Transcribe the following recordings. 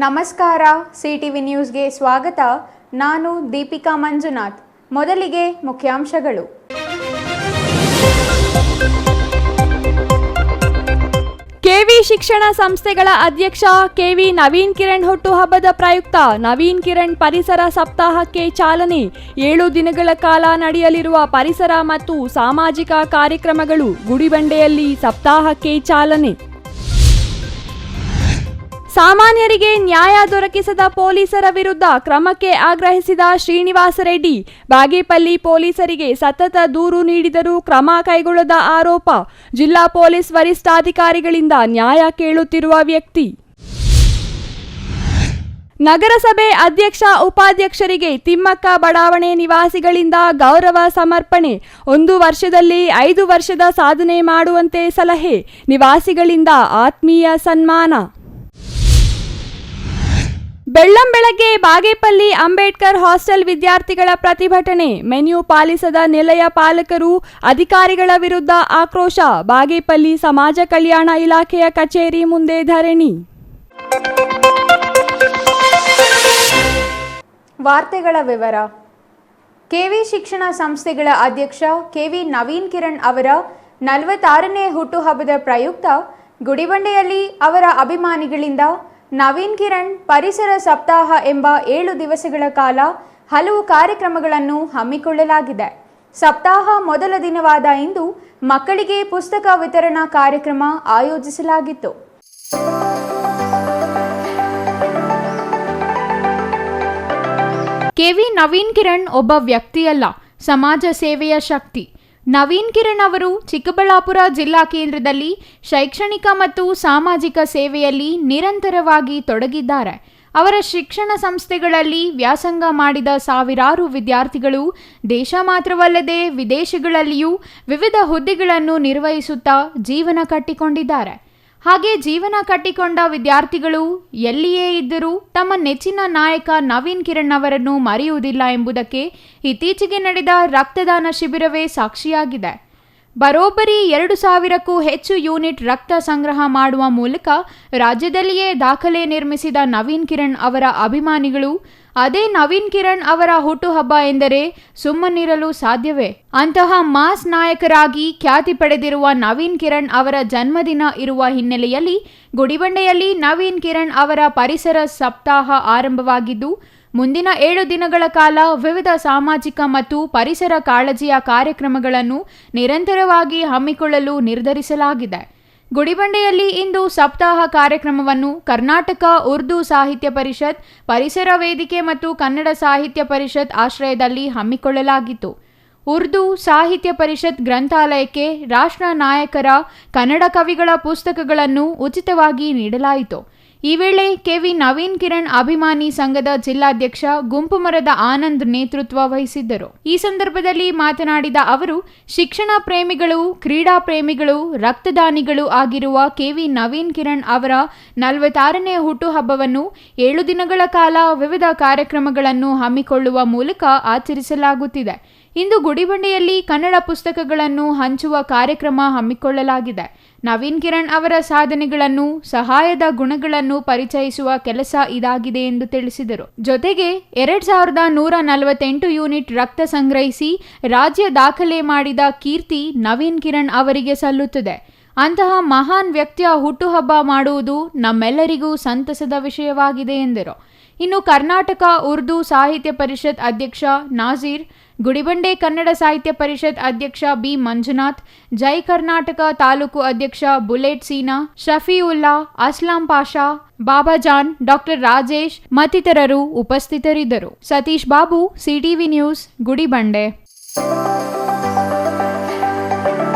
ನಮಸ್ಕಾರ ಸಿಟಿವಿ ನ್ಯೂಸ್ಗೆ ಸ್ವಾಗತ. ನಾನು ದೀಪಿಕಾ ಮಂಜುನಾಥ್. ಮೊದಲಿಗೆ ಮುಖ್ಯಾಂಶಗಳು. ಕೆವಿ ಶಿಕ್ಷಣ ಸಂಸ್ಥೆಗಳ ಅಧ್ಯಕ್ಷ ಕೆವಿ ನವೀನ್ ಕಿರಣ್ ಹುಟ್ಟುಹಬ್ಬದ ಪ್ರಯುಕ್ತ ನವೀನ್ ಕಿರಣ್ ಪರಿಸರ ಸಪ್ತಾಹಕ್ಕೆ ಚಾಲನೆ. 7 ದಿನಗಳ ಕಾಲ ನಡೆಯಲಿರುವ ಪರಿಸರ ಮತ್ತು ಸಾಮಾಜಿಕ ಕಾರ್ಯಕ್ರಮಗಳು. ಗುಡಿಬಂಡೆಯಲ್ಲಿ ಸಪ್ತಾಹಕ್ಕೆ ಚಾಲನೆ. ಸಾಮಾನ್ಯರಿಗೆ ನ್ಯಾಯ ದೊರಕಿಸದ ಪೊಲೀಸರ ವಿರುದ್ಧ ಕ್ರಮಕ್ಕೆ ಆಗ್ರಹಿಸಿದ ಶ್ರೀನಿವಾಸ ರೆಡ್ಡಿ. ಬಾಗೇಪಲ್ಲಿ ಪೊಲೀಸರಿಗೆ ಸತತ ದೂರು ನೀಡಿದರೂ ಕ್ರಮ ಕೈಗೊಳ್ಳದ ಆರೋಪ. ಜಿಲ್ಲಾ ಪೊಲೀಸ್ ವರಿಷ್ಠಾಧಿಕಾರಿಗಳಿಂದ ನ್ಯಾಯ ಕೇಳುತ್ತಿರುವ ವ್ಯಕ್ತಿ. ನಗರಸಭೆ ಅಧ್ಯಕ್ಷ ಉಪಾಧ್ಯಕ್ಷರಿಗೆ ತಿಮ್ಮಕ್ಕ ಬಡಾವಣೆ ನಿವಾಸಿಗಳಿಂದ ಗೌರವ ಸಮರ್ಪಣೆ. 1 ವರ್ಷದಲ್ಲಿ 5 ವರ್ಷದ ಸಾಧನೆ ಮಾಡುವಂತೆ ಸಲಹೆ. ನಿವಾಸಿಗಳಿಂದ ಆತ್ಮೀಯ ಸನ್ಮಾನ. ಬೆಳ್ಳಂಬೆಳಗ್ಗೆ ಬಾಗೇಪಲ್ಲಿ ಅಂಬೇಡ್ಕರ್ ಹಾಸ್ಟೆಲ್ ವಿದ್ಯಾರ್ಥಿಗಳ ಪ್ರತಿಭಟನೆ. ಮೆನ್ಯೂ ಪಾಲಿಸದ ನಿಲಯ ಪಾಲಕರು, ಅಧಿಕಾರಿಗಳ ವಿರುದ್ಧ ಆಕ್ರೋಶ. ಬಾಗೇಪಲ್ಲಿ ಸಮಾಜ ಕಲ್ಯಾಣ ಇಲಾಖೆಯ ಕಚೇರಿ ಮುಂದೆ ಧರಣಿ. ವಾರ್ತೆಗಳ ವಿವರ. ಕೆವಿ ಶಿಕ್ಷಣ ಸಂಸ್ಥೆಗಳ ಅಧ್ಯಕ್ಷ ಕೆವಿ ನವೀನ್ ಕಿರಣ್ ಅವರ 46ನೇ ಹುಟ್ಟುಹಬ್ಬದ ಪ್ರಯುಕ್ತ ಗುಡಿಬಂಡೆಯಲ್ಲಿ ಅವರ ಅಭಿಮಾನಿಗಳಿಂದ ನವೀನ್ ಕಿರಣ್ ಪರಿಸರ ಸಪ್ತಾಹ ಎಂಬ 7 ದಿವಸಗಳ ಕಾಲ ಹಲವು ಕಾರ್ಯಕ್ರಮಗಳನ್ನು ಹಮ್ಮಿಕೊಳ್ಳಲಾಗಿದೆ. ಸಪ್ತಾಹ ಮೊದಲ ದಿನವಾದ ಇಂದು ಮಕ್ಕಳಿಗೆ ಪುಸ್ತಕ ವಿತರಣಾ ಕಾರ್ಯಕ್ರಮ ಆಯೋಜಿಸಲಾಗಿತ್ತು. ಕೆವಿ ನವೀನ್ ಕಿರಣ್ ಒಬ್ಬ ವ್ಯಕ್ತಿಯಲ್ಲ, ಸಮಾಜ ಸೇವೆಯ ಶಕ್ತಿ. ನವೀನ್ ಕಿರಣ್ ಅವರು ಚಿಕ್ಕಬಳ್ಳಾಪುರ ಜಿಲ್ಲಾ ಕೇಂದ್ರದಲ್ಲಿ ಶೈಕ್ಷಣಿಕ ಮತ್ತು ಸಾಮಾಜಿಕ ಸೇವೆಯಲ್ಲಿ ನಿರಂತರವಾಗಿ ತೊಡಗಿದ್ದಾರೆ. ಅವರ ಶಿಕ್ಷಣ ಸಂಸ್ಥೆಗಳಲ್ಲಿ ವ್ಯಾಸಂಗ ಮಾಡಿದ ಸಾವಿರಾರು ವಿದ್ಯಾರ್ಥಿಗಳು ದೇಶ ಮಾತ್ರವಲ್ಲದೆ ವಿದೇಶಗಳಲ್ಲಿಯೂ ವಿವಿಧ ಹುದ್ದೆಗಳನ್ನು ನಿರ್ವಹಿಸುತ್ತಾ ಜೀವನ ಕಟ್ಟಿಕೊಂಡಿದ್ದಾರೆ. ಹಾಗೆ ಜೀವನ ಕಟ್ಟಿಕೊಂಡ ವಿದ್ಯಾರ್ಥಿಗಳು ಎಲ್ಲಿಯೇ ಇದ್ದರೂ ತಮ್ಮ ನೆಚ್ಚಿನ ನಾಯಕ ನವೀನ್ ಕಿರಣ್ ಅವರನ್ನು ಮರೆಯುವುದಿಲ್ಲ ಎಂಬುದಕ್ಕೆ ಇತ್ತೀಚೆಗೆ ನಡೆದ ರಕ್ತದಾನ ಶಿಬಿರವೇ ಸಾಕ್ಷಿಯಾಗಿದೆ. ಬರೋಬ್ಬರಿ 2,000ಕ್ಕೂ ಹೆಚ್ಚು ಯೂನಿಟ್ ರಕ್ತ ಸಂಗ್ರಹ ಮಾಡುವ ಮೂಲಕ ರಾಜ್ಯದಲ್ಲಿಯೇ ದಾಖಲೆ ನಿರ್ಮಿಸಿದ ನವೀನ್ ಕಿರಣ್ ಅವರ ಅಭಿಮಾನಿಗಳು ಅದೇ ನವೀನ್ ಕಿರಣ್ ಅವರ ಹುಟ್ಟುಹಬ್ಬ ಎಂದರೆ ಸುಮ್ಮನಿರಲು ಸಾಧ್ಯವೇ? ಅಂತಹ ಮಾಸ್ ನಾಯಕರಾಗಿ ಖ್ಯಾತಿ ಪಡೆದಿರುವ ನವೀನ್ ಕಿರಣ್ ಅವರ ಜನ್ಮದಿನ ಇರುವ ಹಿನ್ನೆಲೆಯಲ್ಲಿ ಗುಡಿಬಂಡೆಯಲ್ಲಿ ನವೀನ್ ಕಿರಣ್ ಅವರ ಪರಿಸರ ಸಪ್ತಾಹ ಆರಂಭವಾಗಿದ್ದು, ಮುಂದಿನ 7 ದಿನಗಳ ಕಾಲ ವಿವಿಧ ಸಾಮಾಜಿಕ ಮತ್ತು ಪರಿಸರ ಕಾಳಜಿಯ ಕಾರ್ಯಕ್ರಮಗಳನ್ನು ನಿರಂತರವಾಗಿ ಹಮ್ಮಿಕೊಳ್ಳಲು ನಿರ್ಧರಿಸಲಾಗಿದೆ. ಗುಡಿಬಂಡೆಯಲ್ಲಿ ಇಂದು ಸಪ್ತಾಹ ಕಾರ್ಯಕ್ರಮವನ್ನು ಕರ್ನಾಟಕ ಉರ್ದು ಸಾಹಿತ್ಯ ಪರಿಷತ್, ಪರಿಸರ ವೇದಿಕೆ ಮತ್ತು ಕನ್ನಡ ಸಾಹಿತ್ಯ ಪರಿಷತ್ ಆಶ್ರಯದಲ್ಲಿ ಹಮ್ಮಿಕೊಳ್ಳಲಾಗಿತ್ತು. ಉರ್ದು ಸಾಹಿತ್ಯ ಪರಿಷತ್ ಗ್ರಂಥಾಲಯಕ್ಕೆ ರಾಷ್ಟ್ರ ನಾಯಕರ ಕನ್ನಡ ಕವಿಗಳ ಪುಸ್ತಕಗಳನ್ನು ಉಚಿತವಾಗಿ ನೀಡಲಾಯಿತು. ಈ ವೇಳೆ ಕೆವಿ ನವೀನ್ ಕಿರಣ್ ಅಭಿಮಾನಿ ಸಂಘದ ಜಿಲ್ಲಾಧ್ಯಕ್ಷ ಗುಂಪುಮರದ ಆನಂದ್ ನೇತೃತ್ವ ವಹಿಸಿದ್ದರು. ಈ ಸಂದರ್ಭದಲ್ಲಿ ಮಾತನಾಡಿದ ಅವರು, ಶಿಕ್ಷಣ ಪ್ರೇಮಿಗಳು, ಕ್ರೀಡಾ ಪ್ರೇಮಿಗಳು, ರಕ್ತದಾನಿಗಳು ಆಗಿರುವ ಕೆವಿ ನವೀನ್ ಕಿರಣ್ ಅವರ 46ನೇ ಹುಟ್ಟುಹಬ್ಬವನ್ನು 7 ದಿನಗಳ ಕಾಲ ವಿವಿಧ ಕಾರ್ಯಕ್ರಮಗಳನ್ನು ಹಮ್ಮಿಕೊಳ್ಳುವ ಮೂಲಕ ಆಚರಿಸಲಾಗುತ್ತಿದೆ. ಇಂದು ಗುಡಿಬಂಡೆಯಲ್ಲಿ ಕನ್ನಡ ಪುಸ್ತಕಗಳನ್ನು ಹಂಚುವ ಕಾರ್ಯಕ್ರಮ ಹಮ್ಮಿಕೊಳ್ಳಲಾಗಿದೆ. ನವೀನ್ ಕಿರಣ್ ಅವರ ಸಾಧನೆಗಳನ್ನು, ಸಹಾಯದ ಗುಣಗಳನ್ನು ಪರಿಚಯಿಸುವ ಕೆಲಸ ಇದಾಗಿದೆ ಎಂದು ತಿಳಿಸಿದರು. ಜೊತೆಗೆ 2,148 ಯೂನಿಟ್ ರಕ್ತ ಸಂಗ್ರಹಿಸಿ ರಾಜ್ಯ ದಾಖಲೆ ಮಾಡಿದ ಕೀರ್ತಿ ನವೀನ್ ಕಿರಣ್ ಅವರಿಗೆ ಸಲ್ಲುತ್ತದೆ. ಅಂತಹ ಮಹಾನ್ ವ್ಯಕ್ತಿಯ ಹುಟ್ಟುಹಬ್ಬ ಮಾಡುವುದು ನಮ್ಮೆಲ್ಲರಿಗೂ ಸಂತಸದ ವಿಷಯವಾಗಿದೆ ಎಂದರು. ಇನ್ನು ಕರ್ನಾಟಕ ಉರ್ದು ಸಾಹಿತ್ಯ ಪರಿಷತ್ ಅಧ್ಯಕ್ಷ ನಾಜೀರ್, ಗುಡಿಬಂಡೆ ಕನ್ನಡ ಸಾಹಿತ್ಯ ಪರಿಷತ್ ಅಧ್ಯಕ್ಷ ಬಿ ಮಂಜುನಾಥ್, ಜೈ ಕರ್ನಾಟಕ ತಾಲೂಕು ಅಧ್ಯಕ್ಷ ಬುಲೆಟ್ ಸೀನಾ, ಶಫೀವುಲ್ಲಾ, ಅಸ್ಲಾಂ ಪಾಷಾ, ಬಾಬಾಜಾನ್, ಡಾಕ್ಟರ್ ರಾಜೇಶ್ ಮತ್ತಿತರರು ಉಪಸ್ಥಿತರಿದ್ದರು. Satish Babu, CTV news, Gudibande.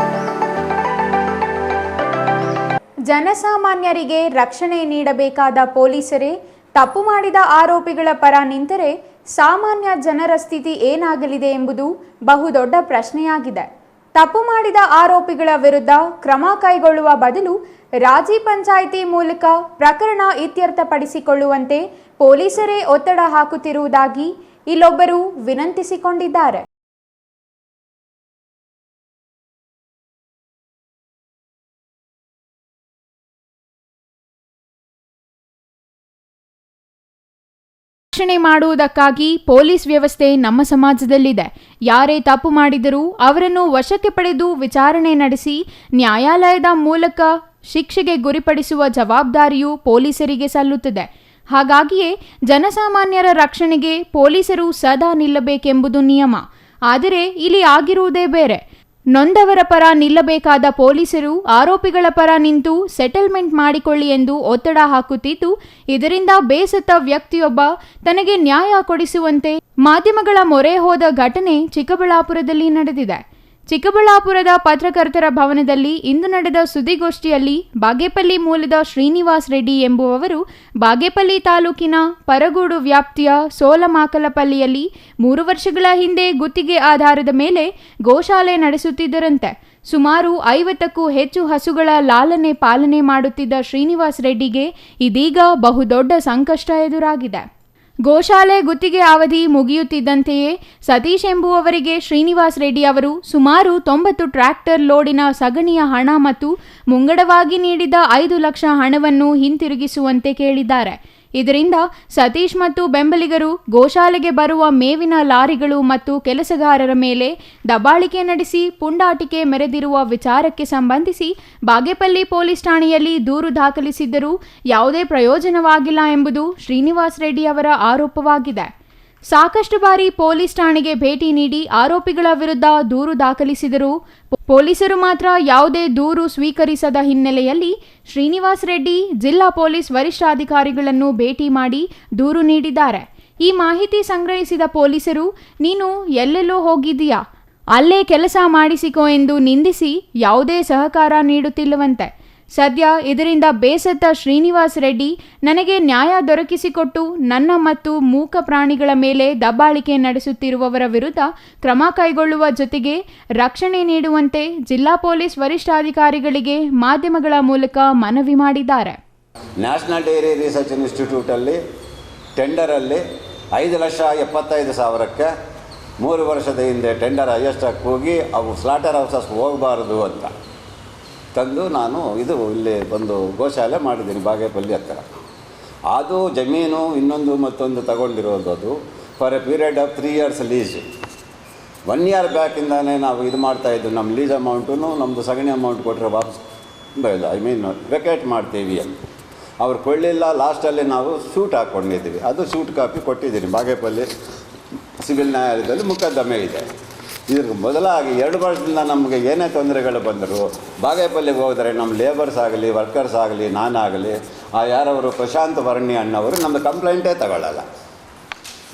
ಜನಸಾಮಾನ್ಯರಿಗೆ ರಕ್ಷಣೆ ನೀಡಬೇಕಾದ ಪೊಲೀಸರೇ ತಪ್ಪು ಮಾಡಿದ ಆರೋಪಿಗಳ ಪರ ನಿಂತರೆ ಸಾಮಾನ್ಯ ಜನರ ಸ್ಥಿತಿ ಏನಾಗಲಿದೆ ಎಂಬುದು ಬಹುದೊಡ್ಡ ಪ್ರಶ್ನೆಯಾಗಿದೆ. ತಪ್ಪು ಮಾಡಿದ ಆರೋಪಿಗಳ ವಿರುದ್ಧ ಕ್ರಮ ಕೈಗೊಳ್ಳುವ ಬದಲು ರಾಜಿ ಪಂಚಾಯಿತಿ ಮೂಲಕ ಪ್ರಕರಣ ಇತ್ಯರ್ಥಪಡಿಸಿಕೊಳ್ಳುವಂತೆ ಪೊಲೀಸರೇ ಒತ್ತಡ ಹಾಕುತ್ತಿರುವುದಾಗಿ ಇಲ್ಲೊಬ್ಬರು ವಿನಂತಿಸಿಕೊಂಡಿದ್ದಾರೆ. ರಕ್ಷಣೆ ಮಾಡುವುದಕ್ಕಾಗಿ ಪೊಲೀಸ್ ವ್ಯವಸ್ಥೆ ನಮ್ಮ ಸಮಾಜದಲ್ಲಿದೆ. ಯಾರೇ ತಪ್ಪು ಮಾಡಿದರೂ ಅವರನ್ನು ವಶಕ್ಕೆ ಪಡೆದು ವಿಚಾರಣೆ ನಡೆಸಿ ನ್ಯಾಯಾಲಯದ ಮೂಲಕ ಶಿಕ್ಷೆಗೆ ಗುರಿಪಡಿಸುವ ಜವಾಬ್ದಾರಿಯು ಪೊಲೀಸರಿಗೆ ಸಲ್ಲುತ್ತದೆ. ಹಾಗಾಗಿಯೇ ಜನಸಾಮಾನ್ಯರ ರಕ್ಷಣೆಗೆ ಪೊಲೀಸರು ಸದಾ ನಿಲ್ಲಬೇಕೆಂಬುದು ನಿಯಮ. ಆದರೆ ಇಲ್ಲಿ ಆಗಿರುವುದೇ ಬೇರೆ. ನೊಂದವರ ಪರ ನಿಲ್ಲಬೇಕಾದ ಪೊಲೀಸರು ಆರೋಪಿಗಳ ಪರ ನಿಂತು ಸೆಟಲ್ಮೆಂಟ್ ಮಾಡಿಕೊಳ್ಳಿ ಎಂದು ಒತ್ತಡ ಹಾಕುತ್ತಿದ್ದು, ಇದರಿಂದ ಬೇಸತ್ತ ವ್ಯಕ್ತಿಯೊಬ್ಬ ತನಗೆ ನ್ಯಾಯ ಕೊಡಿಸುವಂತೆ ಮಾಧ್ಯಮಗಳ ಮೊರೆ ಹೋದ ಘಟನೆ ಚಿಕ್ಕಬಳ್ಳಾಪುರದಲ್ಲಿ ನಡೆದಿದೆ. ಚಿಕ್ಕಬಳ್ಳಾಪುರದ ಪತ್ರಕರ್ತರ ಭವನದಲ್ಲಿ ಇಂದು ನಡೆದ ಸುದ್ದಿಗೋಷ್ಠಿಯಲ್ಲಿ ಬಾಗೇಪಲ್ಲಿ ಮೂಲದ ಶ್ರೀನಿವಾಸ್ ರೆಡ್ಡಿ ಎಂಬುವವರು ಬಾಗೇಪಲ್ಲಿ ತಾಲೂಕಿನ ಪರಗೂಡು ವ್ಯಾಪ್ತಿಯ ಸೋಲಮಾಕಲಪಲ್ಲಿಯಲ್ಲಿ 3 ವರ್ಷಗಳ ಹಿಂದೆ ಗುತ್ತಿಗೆ ಆಧಾರದ ಮೇಲೆ ಗೋಶಾಲೆ ನಡೆಸುತ್ತಿದ್ದರಂತೆ. ಸುಮಾರು 50ಕ್ಕೂ ಹೆಚ್ಚು ಹಸುಗಳ ಲಾಲನೆ ಪಾಲನೆ ಮಾಡುತ್ತಿದ್ದ ಶ್ರೀನಿವಾಸ್ ರೆಡ್ಡಿಗೆ ಇದೀಗ ಬಹುದೊಡ್ಡ ಸಂಕಷ್ಟ ಎದುರಾಗಿದೆ. ಗೋಶಾಲೆ ಗುತ್ತಿಗೆ ಅವಧಿ ಮುಗಿಯುತ್ತಿದ್ದಂತೆಯೇ ಸತೀಶ್ ಎಂಬುವವರಿಗೆ ಶ್ರೀನಿವಾಸ್ ರೆಡ್ಡಿ ಅವರು ಸುಮಾರು 90 ಟ್ರ್ಯಾಕ್ಟರ್ ಲೋಡಿನ ಸಗಣಿಯ ಹಣ ಮತ್ತು ಮುಂಗಡವಾಗಿ ನೀಡಿದ 5 ಲಕ್ಷ ಹಣವನ್ನು ಹಿಂತಿರುಗಿಸುವಂತೆ ಕೇಳಿದ್ದಾರೆ. ಇದರಿಂದ ಸತೀಶ್ ಮತ್ತು ಬೆಂಬಲಿಗರು ಗೋಶಾಲೆಗೆ ಬರುವ ಮೇವಿನ ಲಾರಿಗಳು ಮತ್ತು ಕೆಲಸಗಾರರ ಮೇಲೆ ದಬ್ಬಾಳಿಕೆ ನಡೆಸಿ ಪುಂಡಾಟಿಕೆ ಮೆರೆದಿರುವ ವಿಚಾರಕ್ಕೆ ಸಂಬಂಧಿಸಿ ಬಾಗೇಪಲ್ಲಿ ಪೊಲೀಸ್ ಠಾಣೆಯಲ್ಲಿ ದೂರು ದಾಖಲಿಸಿದ್ದರೂ ಯಾವುದೇ ಪ್ರಯೋಜನವಾಗಿಲ್ಲ ಎಂಬುದು ಶ್ರೀನಿವಾಸ್ ರೆಡ್ಡಿ ಅವರ ಆರೋಪವಾಗಿದೆ. ಸಾಕಷ್ಟು ಬಾರಿ ಪೊಲೀಸ್ ಠಾಣೆಗೆ ಭೇಟಿ ನೀಡಿ ಆರೋಪಿಗಳ ವಿರುದ್ಧ ದೂರು ದಾಖಲಿಸಿದರೂ ಪೊಲೀಸರು ಮಾತ್ರ ಯಾವುದೇ ದೂರು ಸ್ವೀಕರಿಸದ ಹಿನ್ನೆಲೆಯಲ್ಲಿ ಶ್ರೀನಿವಾಸ್ ರೆಡ್ಡಿ ಜಿಲ್ಲಾ ಪೊಲೀಸ್ ವರಿಷ್ಠಾಧಿಕಾರಿಗಳನ್ನು ಭೇಟಿ ಮಾಡಿ ದೂರು ನೀಡಿದ್ದಾರೆ. ಈ ಮಾಹಿತಿ ಸಂಗ್ರಹಿಸಿದ ಪೊಲೀಸರು, ನೀನು ಎಲ್ಲೆಲ್ಲೋ ಹೋಗಿದ್ದೀಯಾ, ಅಲ್ಲೇ ಕೆಲಸ ಮಾಡಿಸಿಕೋ ಎಂದು ನಿಂದಿಸಿ ಯಾವುದೇ ಸಹಕಾರ ನೀಡುತ್ತಿಲ್ಲವಂತೆ. ಸದ್ಯ ಇದರಿಂದ ಬೇಸತ್ತ ಶ್ರೀನಿವಾಸ್ ರೆಡ್ಡಿ, ನನಗೆ ನ್ಯಾಯ ದೊರಕಿಸಿಕೊಟ್ಟು ನನ್ನ ಮತ್ತು ಮೂಕ ಪ್ರಾಣಿಗಳ ಮೇಲೆ ದಬ್ಬಾಳಿಕೆ ನಡೆಸುತ್ತಿರುವವರ ವಿರುದ್ಧ ಕ್ರಮ ಕೈಗೊಳ್ಳುವ ಜೊತೆಗೆ ರಕ್ಷಣೆ ನೀಡುವಂತೆ ಜಿಲ್ಲಾ ಪೊಲೀಸ್ ವರಿಷ್ಠಾಧಿಕಾರಿಗಳಿಗೆ ಮಾಧ್ಯಮಗಳ ಮೂಲಕ ಮನವಿ ಮಾಡಿದ್ದಾರೆ. ನ್ಯಾಷನಲ್ ಡೈರಿ ರಿಸರ್ಚ್ ಇನ್ಸ್ಟಿಟ್ಯೂಟಲ್ಲಿ ಟೆಂಡರಲ್ಲಿ 5,75,000ಕ್ಕೆ 3 ವರ್ಷದ ಹಿಂದೆ ಟೆಂಡರ್ ಹೈಯೆಸ್ಟಾಗಿ ಹೋಗಿ ಅವು ಸ್ಲಾಟರ್ ಹೌಸಸ್ ಹೋಗಬಾರ್ದು ಅಂತ ತಂದು ನಾನು ಇಲ್ಲಿ ಒಂದು ಗೋಶಾಲೆ ಮಾಡಿದ್ದೀನಿ ಬಾಗೇಪಲ್ಲಿ ಹತ್ತಿರ. ಅದು ಜಮೀನು ಇನ್ನೊಂದು ಮತ್ತೊಂದು ತಗೊಂಡಿರೋದು. ಅದು for A period of 3 years lease. 1 year ಬ್ಯಾಕಿಂದಾನೇ ನಾವು ಇದು ಮಾಡ್ತಾಯಿದ್ದು. ನಮ್ಮ ಲೀಸ್ ಅಮೌಂಟು ನಮ್ಮದು ಸಗಣಿ ಅಮೌಂಟ್ ಕೊಟ್ಟರೆ ವಾಪಸ್ ವೆಕೇಟ್ ಮಾಡ್ತೀವಿ ಅಂತ ಅವ್ರು ಕೊಡಲಿಲ್ಲ. ಲಾಸ್ಟಲ್ಲಿ ನಾವು ಶೂಟ್ ಹಾಕ್ಕೊಂಡಿದ್ದೀವಿ. ಅದು ಶೂಟ್ ಕಾಪಿ ಕೊಟ್ಟಿದ್ದೀನಿ. ಬಾಗೇಪಲ್ಲಿ ಸಿವಿಲ್ ನ್ಯಾಯಾಲಯದಲ್ಲಿ ಮೊಕದ್ದಮೆ ಇದೆ. ಇದಕ್ಕೆ ಮೊದಲಾಗಿ 2 ವರ್ಷದಿಂದ ನಮಗೆ ಏನೇ ತೊಂದರೆಗಳು ಬಂದರೂ ಬಾಗೇಪಲ್ಲಿಗೆ ಹೋದರೆ ನಮ್ಮ ಲೇಬರ್ಸ್ ಆಗಲಿ ವರ್ಕರ್ಸ್ ಆಗಲಿ ನಾನಾಗಲಿ ಯಾರವರು ಪ್ರಶಾಂತ್ ವರ್ಣಿ ಅಣ್ಣವರು ನಮ್ಮದು ಕಂಪ್ಲೇಂಟೇ ತಗೊಳ್ಳಲ್ಲ.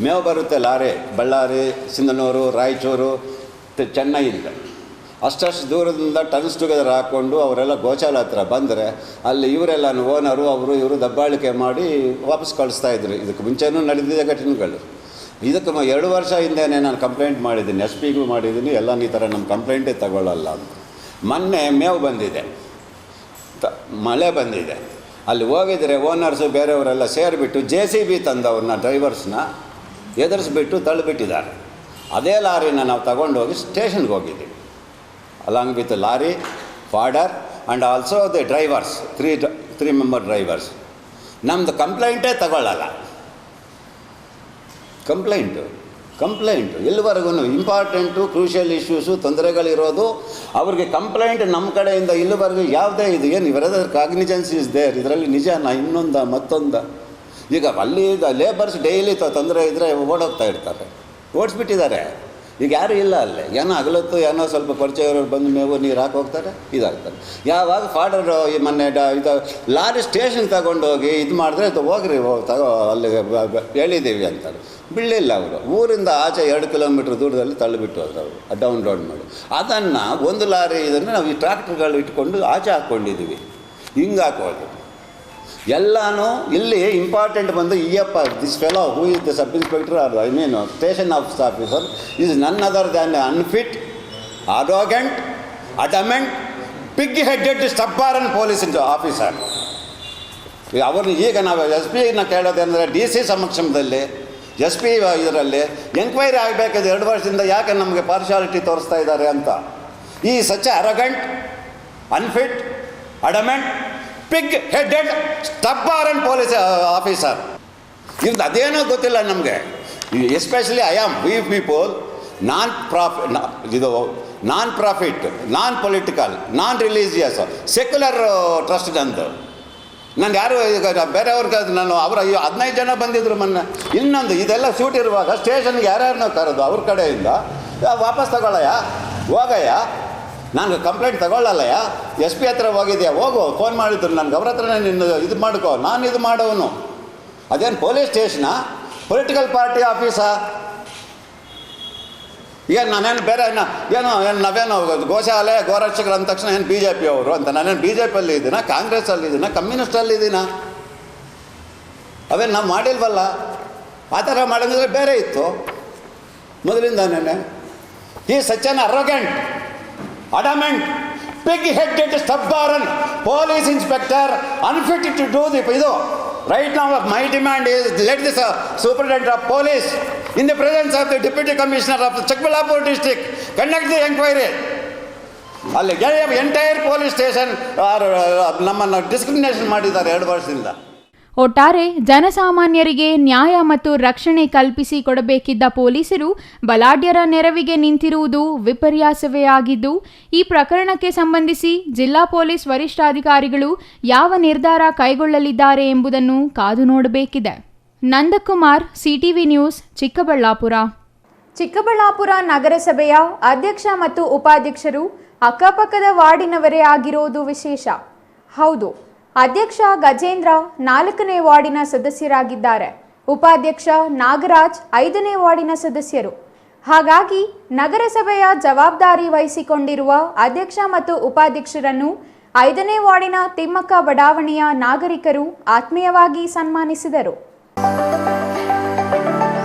ಮೇವು ಬರುತ್ತೆ ಲಾರಿ, ಬಳ್ಳಾರಿ, ಸಿಂಧನೂರು, ರಾಯಚೂರು, ಚೆನ್ನೈಯಿಂದ ಅಷ್ಟಷ್ಟು ದೂರದಿಂದ ಟನ್ಸ್ ಟುಗೆದರ್ ಹಾಕ್ಕೊಂಡು ಅವರೆಲ್ಲ ಗೋಶಾಲೆ ಹತ್ರ ಬಂದರೆ ಅಲ್ಲಿ ಇವರೆಲ್ಲ ಓನರು ಇವರು ದಬ್ಬಾಳಿಕೆ ಮಾಡಿ ವಾಪಸ್ ಕಳಿಸ್ತಾಯಿದ್ರು. ಇದಕ್ಕೆ ಮುಂಚೆನೂ ನಡೆದಿದೆ ಘಟನೆಗಳು. ಇದಕ್ಕೆ 2 ವರ್ಷ ಹಿಂದೆಯೇ ನಾನು ಕಂಪ್ಲೇಂಟ್ ಮಾಡಿದ್ದೀನಿ, SP ಗೂ ಮಾಡಿದ್ದೀನಿ. ಎಲ್ಲ ಈ ಥರ ನಮ್ಮ ಕಂಪ್ಲೇಂಟೇ ತಗೊಳ್ಳಲ್ಲ ಅಂತ. ಮೊನ್ನೆ ಮೇವು ಬಂದಿದೆ, ಮಳೆ ಬಂದಿದೆ. ಅಲ್ಲಿ ಹೋಗಿದ್ರೆ ಓನರ್ಸು ಬೇರೆಯವರೆಲ್ಲ ಸೇರಿಬಿಟ್ಟು JCB ತಂದವ್ರನ್ನ ಡ್ರೈವರ್ಸ್ನ ಎದುರಿಸ್ಬಿಟ್ಟು ತಳ್ಳಿಬಿಟ್ಟಿದ್ದಾರೆ. ಅದೇ ಲಾರಿನ ನಾವು ತಗೊಂಡೋಗಿ ಸ್ಟೇಷನ್ಗೆ ಹೋಗಿದ್ದೀವಿ, along with lorry fodder and also the drivers, 3 member drivers. ನಮ್ಮದು ಕಂಪ್ಲೇಂಟೇ ತಗೊಳ್ಳಲ್ಲ. ಕಂಪ್ಲೇಂಟು ಇಲ್ಲಿವರೆಗೂ ಇಂಪಾರ್ಟೆಂಟು ಕ್ರೂಷಿಯಲ್ ಇಶ್ಯೂಸು ತೊಂದರೆಗಳಿರೋದು ಅವ್ರಿಗೆ ಕಂಪ್ಲೇಂಟ್ ನಮ್ಮ ಕಡೆಯಿಂದ ಇಲ್ಲಿವರೆಗೂ ಯಾವುದೇ ಇದು ಏನು ಇವರದ ಕಾಗ್ನಿಜೆನ್ಸ್ ಇಸ್ ದೇರ್. ಇದರಲ್ಲಿ ನಿಜನಾ ಇನ್ನೊಂದ ಮತ್ತೊಂದು. ಈಗ ಅಲ್ಲಿ ಲೇಬರ್ಸ್ ಡೈಲಿ ತೊಂದರೆ ಇದ್ದರೆ ಓಡೋಗ್ತಾ ಇರ್ತಾರೆ, ಓಡಿಸ್ಬಿಟ್ಟಿದ್ದಾರೆ. ಈಗ ಯಾರೂ ಇಲ್ಲ ಅಲ್ಲೇ. ಏನೋ ಹಗಲತ್ತು ಏನೋ ಸ್ವಲ್ಪ ಪರಿಚಯವರು ಬಂದು ಮೇವು ನೀರು ಹಾಕೋಗ್ತಾರೆ, ಇದಾಗ್ತಾರೆ. ಯಾವಾಗ ಫಾಡರ್ ಮೊನ್ನೆ ಇದು ಲಾರಿ ಸ್ಟೇಷನ್ ತಗೊಂಡೋಗಿ ಇದು ಮಾಡಿದ್ರೆ ಹೋಗ್ರಿ ಅಲ್ಲಿ ಹೇಳಿದ್ದೀವಿ ಅಂತಾರೆ. ಬಿಡಲಿಲ್ಲ ಅವರು. ಊರಿಂದ ಆಚೆ 2 kilometer ದೂರದಲ್ಲಿ ತಳ್ಳಿಬಿಟ್ಟು ಹೋದ್ರು ಅವರು ಡೌನ್ ರೋಡ್ ಮಾಡಿ. ಅದನ್ನು ಒಂದು ಲಾರಿ ಇದನ್ನು ನಾವು ಈ ಟ್ರ್ಯಾಕ್ಟರ್ಗಳು ಇಟ್ಕೊಂಡು ಆಚೆ ಹಾಕ್ಕೊಂಡಿದ್ದೀವಿ. ಹಿಂಗೆ ಹಾಕೋದು ಎಲ್ಲನೂ. ಇಲ್ಲಿ ಇಂಪಾರ್ಟೆಂಟ್ ಬಂದು EF this fellow who is the sub inspector station officer is none other than unfit, arrogant, adamant, pig headed stubborn police officer. ಅವ್ರನ್ನ ಈಗ ನಾವು SP ಕೇಳೋದೇನೆಂದರೆ DC ಸಮಕ್ಷಮದಲ್ಲಿ SP ಇದರಲ್ಲಿ ಎಂಕ್ವೈರಿ ಆಗಬೇಕಾದ 2 ವರ್ಷದಿಂದ ಯಾಕೆ ನಮಗೆ ಪಾರ್ಶಾಲಿಟಿ ತೋರಿಸ್ತಾ ಇದ್ದಾರೆ ಅಂತ. ಈ such arrogant, unfit, adamant, pig headed stubborn police officer. ಇವ್ದು ಅದೇನೋ ಗೊತ್ತಿಲ್ಲ ನಮಗೆ. Especially we people non profit, non political, non religious, secular trust ನಂದು. ನಾನು ಯಾರು ಈಗ ಬೇರೆಯವ್ರಿಗೆ ನಾನು ಅವರ 15 ಜನ ಬಂದಿದ್ರು ಮೊನ್ನೆ. ಇನ್ನೊಂದು ಇದೆಲ್ಲ ಸೂಟ್ ಇರುವಾಗ ಸ್ಟೇಷನ್ಗೆ ಯಾರ್ಯಾರನ್ನೋ ಕರೆದು ಅವ್ರ ಕಡೆಯಿಂದ ವಾಪಸ್ ತಗೊಳ್ಳಯ್ಯ, ಹೋಗಯ್ಯ, ನಾನು ಕಂಪ್ಲೇಂಟ್ ತಗೊಳ್ಳಲ್ಲಯ್ಯ, SP ಹತ್ರ ಹೋಗಿದ್ಯಾ, ಹೋಗು, ಫೋನ್ ಮಾಡಿದ್ರು ನನಗೆ, ಅವ್ರ ಹತ್ರನೇ ನಿನ್ನ ಇದು ಮಾಡ್ಕೋ, ನಾನು ಇದು ಮಾಡೋನು. ಅದೇನು ಪೊಲೀಸ್ ಸ್ಟೇಷನಾ, ಪೊಲಿಟಿಕಲ್ ಪಾರ್ಟಿ ಆಫೀಸಾ? ಈಗ ನಾನೇನು ಬೇರೆ ನಾವೇನು ಗೋಶಾಲೆ ಗೋರಕ್ಷಕರು ಅಂದ ತಕ್ಷಣ ಏನು BJP ಅವರು ಅಂತ, ನಾನೇನು BJPಯಲ್ಲಿ ಇದ್ದೀನ, ಕಾಂಗ್ರೆಸ್ಸಲ್ಲಿ ಇದ್ದೀನ, ಕಮ್ಯುನಿಸ್ಟಲ್ಲಿ ಇದ್ದೀನ? ಅವೇನು ನಾವು ಮಾಡಿಲ್ವಲ್ಲ. ಆ ಥರ ಮಾಡಿದ್ರೆ ಬೇರೆ ಇತ್ತು ಮೊದಲಿಂದಾನೇ. ಈ such an arrogant, adamant, pig-headed, stubborn police inspector, unfit to do ಇದು. Right now my demand is let the superintendent of police in the presence of the deputy commissioner of the Chikbalapur district conduct the inquiry. ಅಲ್ಲಿ entire police station ನಮ್ಮನ್ನು discrimination ಮಾಡಿದ್ದಾರೆ 2 ವರ್ಷದಿಂದ. ಒಟ್ಟಾರೆ ಜನಸಾಮಾನ್ಯರಿಗೆ ನ್ಯಾಯ ಮತ್ತು ರಕ್ಷಣೆ ಕಲ್ಪಿಸಿ ಕೊಡಬೇಕಿದ್ದ ಪೊಲೀಸರು ಬಲಾಢ್ಯರ ನೆರವಿಗೆ ನಿಂತಿರುವುದು ವಿಪರ್ಯಾಸವೇ ಆಗಿದ್ದು, ಈ ಪ್ರಕರಣಕ್ಕೆ ಸಂಬಂಧಿಸಿ ಜಿಲ್ಲಾ ಪೊಲೀಸ್ ವರಿಷ್ಠಾಧಿಕಾರಿಗಳು ಯಾವ ನಿರ್ಧಾರ ಕೈಗೊಳ್ಳಲಿದ್ದಾರೆ ಎಂಬುದನ್ನು ಕಾದು ನೋಡಬೇಕಿದೆ. Nandakumar, CTV news, Chikkaballapur. ಚಿಕ್ಕಬಳ್ಳಾಪುರ ನಗರಸಭೆಯ ಅಧ್ಯಕ್ಷ ಮತ್ತು ಉಪಾಧ್ಯಕ್ಷರು ಅಕ್ಕಪಕ್ಕದ ವಾರ್ಡಿನವರೇ ಆಗಿರೋದು ವಿಶೇಷ. ಹೌದು, ಅಧ್ಯಕ್ಷ ಗಜೇಂದ್ರ 4ನೇ ವಾರ್ಡಿನ ಸದಸ್ಯರಾಗಿದ್ದಾರೆ. ಉಪಾಧ್ಯಕ್ಷ ನಾಗರಾಜ್ 5ನೇ ವಾರ್ಡಿನ ಸದಸ್ಯರು. ಹಾಗಾಗಿ ನಗರಸಭೆಯ ಜವಾಬ್ದಾರಿ ವಹಿಸಿಕೊಂಡಿರುವ ಅಧ್ಯಕ್ಷ ಮತ್ತು ಉಪಾಧ್ಯಕ್ಷರನ್ನು 5ನೇ ವಾರ್ಡಿನ ತಿಮ್ಮಕ್ಕ ಬಡಾವಣೆಯ ನಾಗರಿಕರು ಆತ್ಮೀಯವಾಗಿ ಸನ್ಮಾನಿಸಿದರು.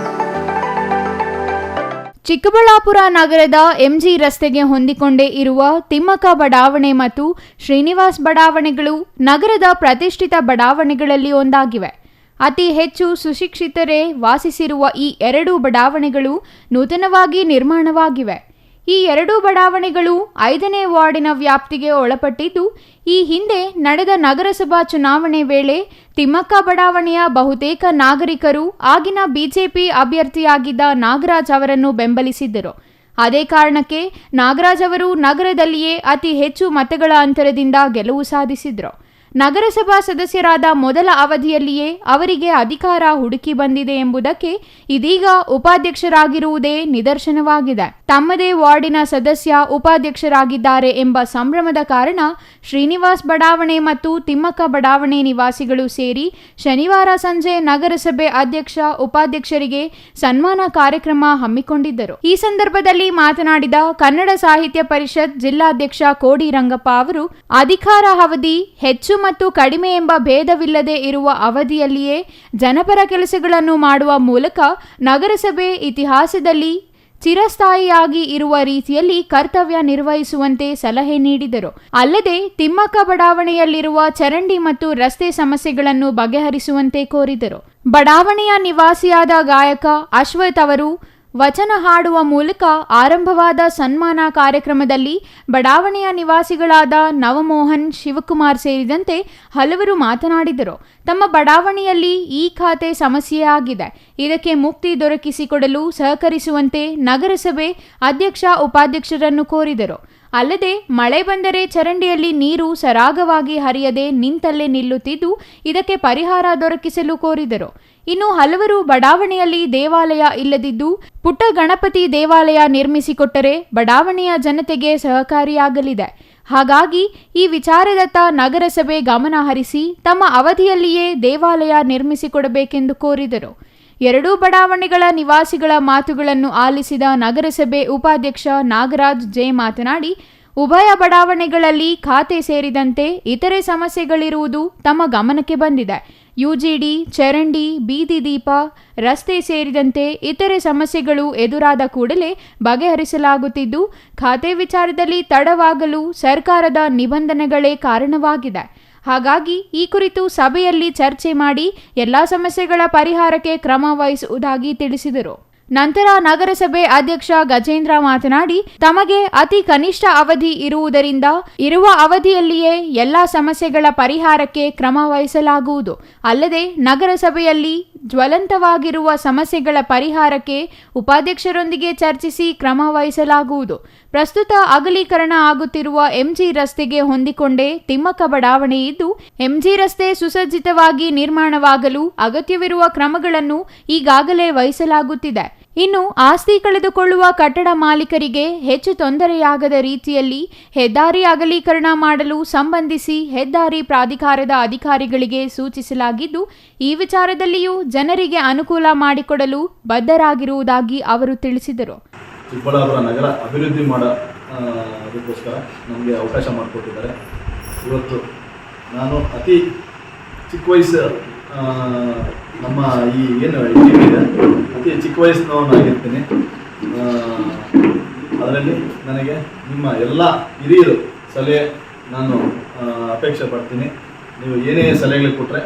ಚಿಕ್ಕಬಳ್ಳಾಪುರ ನಗರದ MG ರಸ್ತೆಗೆ ಹೊಂದಿಕೊಂಡೇ ಇರುವ ತಿಮ್ಮಕ್ಕ ಬಡಾವಣೆ ಮತ್ತು ಶ್ರೀನಿವಾಸ್ ಬಡಾವಣೆಗಳು ನಗರದ ಪ್ರತಿಷ್ಠಿತ ಬಡಾವಣೆಗಳಲ್ಲಿ ಒಂದಾಗಿವೆ. ಅತಿ ಹೆಚ್ಚು ಸುಶಿಕ್ಷಿತರೇ ವಾಸಿಸಿರುವ ಈ 2 ಬಡಾವಣೆಗಳು ನೂತನವಾಗಿ ನಿರ್ಮಾಣವಾಗಿವೆ. ಈ 2 ಬಡಾವಣೆಗಳು 5ನೇ ವಾರ್ಡಿನ ವ್ಯಾಪ್ತಿಗೆ ಒಳಪಟ್ಟಿದ್ದು, ಈ ಹಿಂದೆ ನಡೆದ ನಗರಸಭಾ ಚುನಾವಣೆ ವೇಳೆ ತಿಮ್ಮಕ್ಕ ಬಡಾವಣೆಯ ಬಹುತೇಕ ನಾಗರಿಕರು ಆಗಿನ BJP ಅಭ್ಯರ್ಥಿಯಾಗಿದ್ದ ನಾಗರಾಜ್ ಅವರನ್ನು ಬೆಂಬಲಿಸಿದ್ದರು. ಅದೇ ಕಾರಣಕ್ಕೆ ನಾಗರಾಜ್ ಅವರು ನಗರದಲ್ಲಿಯೇ ಅತಿ ಹೆಚ್ಚು ಮತಗಳ ಅಂತರದಿಂದ ಗೆಲುವು ಸಾಧಿಸಿದರು. ನಗರಸಭಾ ಸದಸ್ಯರಾದ ಮೊದಲ ಅವಧಿಯಲ್ಲಿಯೇ ಅವರಿಗೆ ಅಧಿಕಾರ ಹುಡುಕಿ ಬಂದಿದೆ ಎಂಬುದಕ್ಕೆ ಇದೀಗ ಉಪಾಧ್ಯಕ್ಷರಾಗಿರುವುದೇ ನಿದರ್ಶನವಾಗಿದೆ. ತಮ್ಮದೇ ವಾರ್ಡಿನ ಸದಸ್ಯ ಉಪಾಧ್ಯಕ್ಷರಾಗಿದ್ದಾರೆ ಎಂಬ ಸಂಭ್ರಮದ ಕಾರಣ ಶ್ರೀನಿವಾಸ್ ಬಡಾವಣೆ ಮತ್ತು ತಿಮ್ಮಕ್ಕ ಬಡಾವಣೆ ನಿವಾಸಿಗಳು ಸೇರಿ ಶನಿವಾರ ಸಂಜೆ ನಗರಸಭೆ ಅಧ್ಯಕ್ಷ ಉಪಾಧ್ಯಕ್ಷರಿಗೆ ಸನ್ಮಾನ ಕಾರ್ಯಕ್ರಮ ಹಮ್ಮಿಕೊಂಡಿದ್ದರು. ಈ ಸಂದರ್ಭದಲ್ಲಿ ಮಾತನಾಡಿದ ಕನ್ನಡ ಸಾಹಿತ್ಯ ಪರಿಷತ್ ಜಿಲ್ಲಾಧ್ಯಕ್ಷ ಕೋಡಿ ರಂಗಪ್ಪ ಅವರು, ಅಧಿಕಾರ ಅವಧಿ ಹೆಚ್ಚು ಮತ್ತು ಕಡಿಮೆ ಎಂಬ ಭೇದವಿಲ್ಲದೆ ಇರುವ ಅವಧಿಯಲ್ಲಿಯೇ ಜನಪರ ಕೆಲಸಗಳನ್ನು ಮಾಡುವ ಮೂಲಕ ನಗರಸಭೆ ಇತಿಹಾಸದಲ್ಲಿ ಚಿರಸ್ಥಾಯಿಯಾಗಿ ಇರುವ ರೀತಿಯಲ್ಲಿ ಕರ್ತವ್ಯ ನಿರ್ವಹಿಸುವಂತೆ ಸಲಹೆ ನೀಡಿದರು. ಅಲ್ಲದೆ ತಿಮ್ಮಕ್ಕ ಬಡಾವಣೆಯಲ್ಲಿರುವ ಚರಂಡಿ ಮತ್ತು ರಸ್ತೆ ಸಮಸ್ಯೆಗಳನ್ನು ಬಗೆಹರಿಸುವಂತೆ ಕೋರಿದರು. ಬಡಾವಣೆಯ ನಿವಾಸಿಯಾದ ಗಾಯಕ ಅಶ್ವಥ್ ಅವರು ವಚನ ಹಾಡುವ ಮೂಲಕ ಆರಂಭವಾದ ಸನ್ಮಾನ ಕಾರ್ಯಕ್ರಮದಲ್ಲಿ ಬಡಾವಣೆಯ ನಿವಾಸಿಗಳಾದ ನವಮೋಹನ್, ಶಿವಕುಮಾರ್ ಸೇರಿದಂತೆ ಹಲವರು ಮಾತನಾಡಿದರು. ತಮ್ಮ ಬಡಾವಣೆಯಲ್ಲಿ ಈ ಖಾತೆ ಸಮಸ್ಯೆಯಾಗಿದೆ, ಇದಕ್ಕೆ ಮುಕ್ತಿ ದೊರಕಿಸಿಕೊಡಲು ಸಹಕರಿಸುವಂತೆ ನಗರಸಭೆ ಅಧ್ಯಕ್ಷ ಉಪಾಧ್ಯಕ್ಷರನ್ನು ಕೋರಿದರು. ಅಲ್ಲದೆ ಮಳೆ ಬಂದರೆ ಚರಂಡಿಯಲ್ಲಿ ನೀರು ಸರಾಗವಾಗಿ ಹರಿಯದೆ ನಿಂತಲ್ಲೇ ನಿಲ್ಲುತ್ತಿದ್ದು, ಇದಕ್ಕೆ ಪರಿಹಾರ ದೊರಕಿಸಲು ಕೋರಿದರು. ಇನ್ನು ಹಲವರು ಬಡಾವಣೆಯಲ್ಲಿ ದೇವಾಲಯ ಇಲ್ಲದಿದ್ದು ಪುಟ್ಟ ಗಣಪತಿ ದೇವಾಲಯ ನಿರ್ಮಿಸಿಕೊಟ್ಟರೆ ಬಡಾವಣೆಯ ಜನತೆಗೆ ಸಹಕಾರಿಯಾಗಲಿದೆ. ಹಾಗಾಗಿ ಈ ವಿಚಾರದತ್ತ ನಗರಸಭೆ ಗಮನ ಹರಿಸಿ ತಮ್ಮ ಅವಧಿಯಲ್ಲಿಯೇ ದೇವಾಲಯ ನಿರ್ಮಿಸಿಕೊಡಬೇಕೆಂದು ಕೋರಿದರು. 2 ಬಡಾವಣೆಗಳ ನಿವಾಸಿಗಳ ಮಾತುಗಳನ್ನು ಆಲಿಸಿದ ನಗರಸಭೆ ಉಪಾಧ್ಯಕ್ಷ ನಾಗರಾಜ್ ಜೆ ಮಾತನಾಡಿ, ಉಭಯ ಬಡಾವಣೆಗಳಲ್ಲಿ ಖಾತೆ ಸೇರಿದಂತೆ ಇತರೆ ಸಮಸ್ಯೆಗಳಿರುವುದು ತಮ್ಮ ಗಮನಕ್ಕೆ ಬಂದಿದೆ. UGD, ಚರಂಡಿ, ಬೀದಿ ದೀಪ, ರಸ್ತೆ ಸೇರಿದಂತೆ ಇತರೆ ಸಮಸ್ಯೆಗಳು ಎದುರಾದ ಕೂಡಲೇ ಬಗೆಹರಿಸಲಾಗುತ್ತಿದ್ದು, ಖಾತೆ ವಿಚಾರದಲ್ಲಿ ತಡವಾಗಲು ಸರ್ಕಾರದ ನಿಬಂಧನೆಗಳೇ ಕಾರಣವಾಗಿದೆ. ಹಾಗಾಗಿ ಈ ಕುರಿತು ಸಭೆಯಲ್ಲಿ ಚರ್ಚೆ ಮಾಡಿ ಎಲ್ಲಾ ಸಮಸ್ಯೆಗಳ ಪರಿಹಾರಕ್ಕೆ ಕ್ರಮ ವಹಿಸುವುದಾಗಿ ತಿಳಿಸಿದರು. ನಂತರ ನಗರಸಭೆ ಅಧ್ಯಕ್ಷ ಗಜೇಂದ್ರ ಮಾತನಾಡಿ, ತಮಗೆ ಅತಿ ಕನಿಷ್ಠ ಅವಧಿ ಇರುವುದರಿಂದ ಇರುವ ಅವಧಿಯಲ್ಲಿಯೇ ಎಲ್ಲಾ ಸಮಸ್ಯೆಗಳ ಪರಿಹಾರಕ್ಕೆ ಕ್ರಮ ವಹಿಸಲಾಗುವುದು. ಅಲ್ಲದೆ ನಗರಸಭೆಯಲ್ಲಿ ಜ್ವಲಂತವಾಗಿರುವ ಸಮಸ್ಯೆಗಳ ಪರಿಹಾರಕ್ಕೆ ಉಪಾಧ್ಯಕ್ಷರೊಂದಿಗೆ ಚರ್ಚಿಸಿ ಕ್ರಮ ವಹಿಸಲಾಗುವುದು. ಪ್ರಸ್ತುತ ಅಗಲೀಕರಣ ಆಗುತ್ತಿರುವ ಎಂಜಿ ರಸ್ತೆಗೆ ಹೊಂದಿಕೊಂಡೇ ತಿಮ್ಮಕ್ಕ ಬಡಾವಣೆ ಇದ್ದು, ಎಂಜಿ ರಸ್ತೆ ಸುಸಜ್ಜಿತವಾಗಿ ನಿರ್ಮಾಣವಾಗಲು ಅಗತ್ಯವಿರುವ ಕ್ರಮಗಳನ್ನು ಈಗಾಗಲೇ ವಹಿಸಲಾಗುತ್ತಿದೆ. ಇನ್ನು ಆಸ್ತಿ ಕಳೆದುಕೊಳ್ಳುವ ಕಟ್ಟಡ ಮಾಲೀಕರಿಗೆ ಹೆಚ್ಚು ತೊಂದರೆಯಾಗದ ರೀತಿಯಲ್ಲಿ ಹೆದ್ದಾರಿ ಅಗಲೀಕರಣ ಮಾಡಲು ಸಂಬಂಧಿಸಿ ಹೆದ್ದಾರಿ ಪ್ರಾಧಿಕಾರದ ಅಧಿಕಾರಿಗಳಿಗೆ ಸೂಚಿಸಲಾಗಿದ್ದು, ಈ ವಿಚಾರದಲ್ಲಿಯೂ ಜನರಿಗೆ ಅನುಕೂಲ ಮಾಡಿಕೊಡಲು ಬದ್ಧರಾಗಿರುವುದಾಗಿ ಅವರು ತಿಳಿಸಿದರು. ಚಿಕ್ಕಬಳ್ಳಾಪುರ ನಗರ ಅಭಿವೃದ್ಧಿ ಅದಕ್ಕೋಸ್ಕರ ನಮಗೆ ಅವಕಾಶ ಮಾಡಿಕೊಟ್ಟಿದ್ದಾರೆ. ಇವತ್ತು ನಾನು ಅತಿ ಚಿಕ್ಕ ವಯಸ್ಸು ನಮ್ಮ ಈ ಏನು ಟೀಮ್ ಇದೆ ಅತಿ ಚಿಕ್ಕ ವಯಸ್ಸಿನವನಾಗಿರ್ತೀನಿ. ಅದರಲ್ಲಿ ನನಗೆ ನಿಮ್ಮ ಎಲ್ಲ ಹಿರಿಯರು ಸಲಹೆ ನಾನು ಅಪೇಕ್ಷೆ ಪಡ್ತೀನಿ. ನೀವು ಏನೇ ಸಲಹೆಗಳು ಕೊಟ್ಟರೆ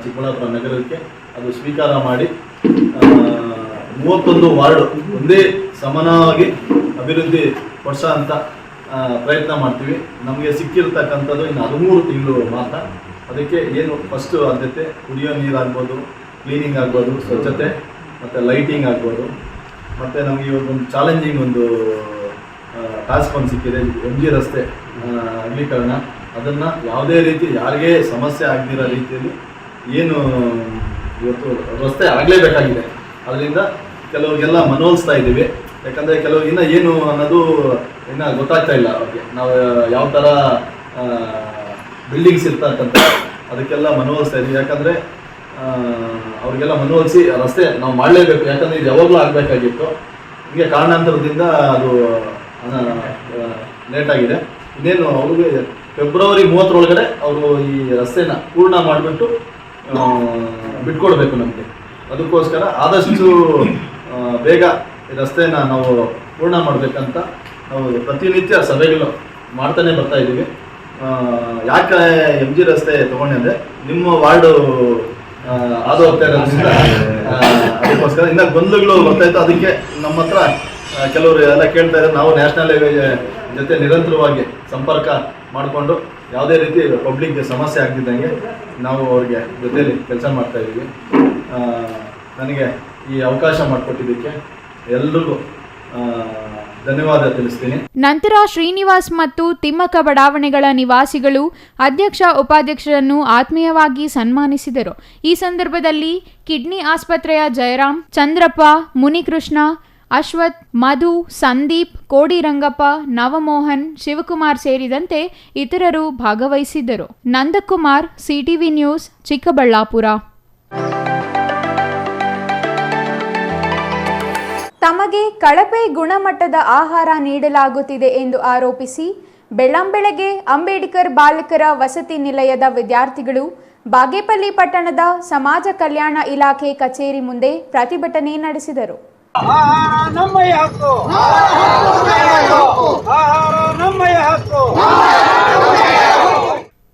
ಚಿಕ್ಕಬಳ್ಳಾಪುರ ನಗರಕ್ಕೆ ಅದು ಸ್ವೀಕಾರ ಮಾಡಿ 31 ವಾರ್ಡು ಒಂದೇ ಸಮಾನವಾಗಿ ಅಭಿವೃದ್ಧಿ ಪಡಿಸೋ ಅಂತ ಪ್ರಯತ್ನ ಮಾಡ್ತೀವಿ. ನಮಗೆ ಸಿಕ್ಕಿರ್ತಕ್ಕಂಥದ್ದು ಇನ್ನು 13 ತಿಂಗಳು ಮಾತ್ರ. ಅದಕ್ಕೆ ಏನು ಫಸ್ಟು ಆದ್ಯತೆ ಕುಡಿಯೋ ನೀರಾಗ್ಬೋದು, ಕ್ಲೀನಿಂಗ್ ಆಗ್ಬೋದು, ಸ್ವಚ್ಛತೆ ಮತ್ತು ಲೈಟಿಂಗ್ ಆಗ್ಬೋದು. ಮತ್ತು ನಮಗೆ ಇವಾಗ ಒಂದು ಚಾಲೆಂಜಿಂಗ್ ಒಂದು ಟಾಸ್ಕ್ ಒಂದು ಸಿಕ್ಕಿದೆ, MG ರಸ್ತೆ ಅಗಲೀಕರಣ. ಅದನ್ನು ಯಾವುದೇ ರೀತಿ ಯಾರಿಗೇ ಸಮಸ್ಯೆ ಆಗದಿರೋ ರೀತಿಯಲ್ಲಿ ಏನು ಇವತ್ತು ರಸ್ತೆ ಆಗಲೇಬೇಕಾಗಿದೆ. ಅದರಿಂದ ಕೆಲವ್ರಿಗೆಲ್ಲ ಮನವೊಲಿಸ್ತಾ ಇದ್ದೀವಿ. ಯಾಕಂದರೆ ಕೆಲವು ಇನ್ನೂ ಏನು ಅನ್ನೋದು ಇನ್ನೂ ಗೊತ್ತಾಗ್ತಾ ಇಲ್ಲ ಅವ್ರಿಗೆ. ನಾವು ಯಾವ ಥರ ಬಿಲ್ಡಿಂಗ್ಸ್ ಇರ್ತಕ್ಕಂಥ ಅದಕ್ಕೆಲ್ಲ ಮನವೊಲಿಸ್ತಾ ಇದ್ದೀವಿ. ಯಾಕಂದರೆ ಅವ್ರಿಗೆಲ್ಲ ಮನವೊಲಿಸಿ ರಸ್ತೆ ನಾವು ಮಾಡಲೇಬೇಕು. ಯಾಕಂದರೆ ಇದು ಯಾವಾಗಲೂ ಆಗಬೇಕಾಗಿತ್ತು. ಹೀಗೆ ಕಾರಣಾಂತರದಿಂದ ಅದು ಲೇಟಾಗಿದೆ. ಇನ್ನೇನು ಅವ್ರಿಗೆ ಫೆಬ್ರವರಿ 30 ಒಳಗಡೆ ಅವರು ಈ ರಸ್ತೆನ ಪೂರ್ಣ ಮಾಡಿಬಿಟ್ಟು ಬಿಟ್ಕೊಡ್ಬೇಕು ನಮಗೆ. ಅದಕ್ಕೋಸ್ಕರ ಆದಷ್ಟು ಬೇಗ ಈ ರಸ್ತೆನ ನಾವು ಪೂರ್ಣ ಮಾಡಬೇಕಂತ ನಾವು ಪ್ರತಿನಿತ್ಯ ಸಭೆಗಳು ಮಾಡ್ತಾನೆ ಬರ್ತಾ ಇದ್ದೀವಿ. ಯಾಕೆ MG ರಸ್ತೆ ತೊಗೊಂಡೆ ಅಂದರೆ ನಿಮ್ಮ ವಾರ್ಡು ಅದು ಹೋಗ್ತಾ ಇರೋದ್ರಿಂದ ಅದಕ್ಕೋಸ್ಕರ ಇನ್ನೂ ಗೊಂದಲಗಳು ಬರ್ತಾಯಿತ್ತು. ಅದಕ್ಕೆ ನಮ್ಮ ಹತ್ರ ಕೆಲವರು ಎಲ್ಲ ಕೇಳ್ತಾ ಇದ್ದಾರೆ. ನಾವು ನ್ಯಾಷನಲ್ ಹೈವೇ ಜೊತೆ ನಿರಂತರವಾಗಿ ಸಂಪರ್ಕ ಮಾಡಿಕೊಂಡು ಯಾವುದೇ ರೀತಿ ಪಬ್ಲಿಕ್ಗೆ ಸಮಸ್ಯೆ ಆಗ್ತಿದ್ದಂಗೆ ನಾವು ಅವ್ರಿಗೆ ಜೊತೆಯಲ್ಲಿ ಕೆಲಸ ಮಾಡ್ತಾ ಇದ್ದೀವಿ. ನನಗೆ ಈ ಅವಕಾಶ ಮಾಡಿಕೊಟ್ಟಿದ್ದಕ್ಕೆ ಎಲ್ರಿಗೂ ಧನ್ಯವಾದ ತಿಳಿಸ್ತೀನಿ. ನಂತರ ಶ್ರೀನಿವಾಸ್ ಮತ್ತು ತಿಮ್ಮಕ್ಕ ಬಡಾವಣೆಗಳ ನಿವಾಸಿಗಳು ಅಧ್ಯಕ್ಷ ಉಪಾಧ್ಯಕ್ಷರನ್ನು ಆತ್ಮೀಯವಾಗಿ ಸನ್ಮಾನಿಸಿದರು. ಈ ಸಂದರ್ಭದಲ್ಲಿ ಕಿಡ್ನಿ ಆಸ್ಪತ್ರೆಯ ಜಯರಾಮ್, ಚಂದ್ರಪ್ಪ, ಮುನಿಕೃಷ್ಣ, ಅಶ್ವಥ್, ಮಧು, ಸಂದೀಪ್, ಕೋಡಿರಂಗಪ್ಪ, ನವಮೋಹನ್, ಶಿವಕುಮಾರ್ ಸೇರಿದಂತೆ ಇತರರು ಭಾಗವಹಿಸಿದ್ದರು. Nandakumar, CTV news, Chikkaballapura. ತಮಗೆ ಕಳಪೆ ಗುಣಮಟ್ಟದ ಆಹಾರ ನೀಡಲಾಗುತ್ತಿದೆ ಎಂದು ಆರೋಪಿಸಿ ಬೆಳ್ಳಂಬೆಳಗ್ಗೆ ಅಂಬೇಡ್ಕರ್ ಬಾಲಕರ ವಸತಿ ನಿಲಯದ ವಿದ್ಯಾರ್ಥಿಗಳು ಬಾಗೇಪಲ್ಲಿ ಪಟ್ಟಣದ ಸಮಾಜ ಕಲ್ಯಾಣ ಇಲಾಖೆ ಕಚೇರಿ ಮುಂದೆ ಪ್ರತಿಭಟನೆ ನಡೆಸಿದರು.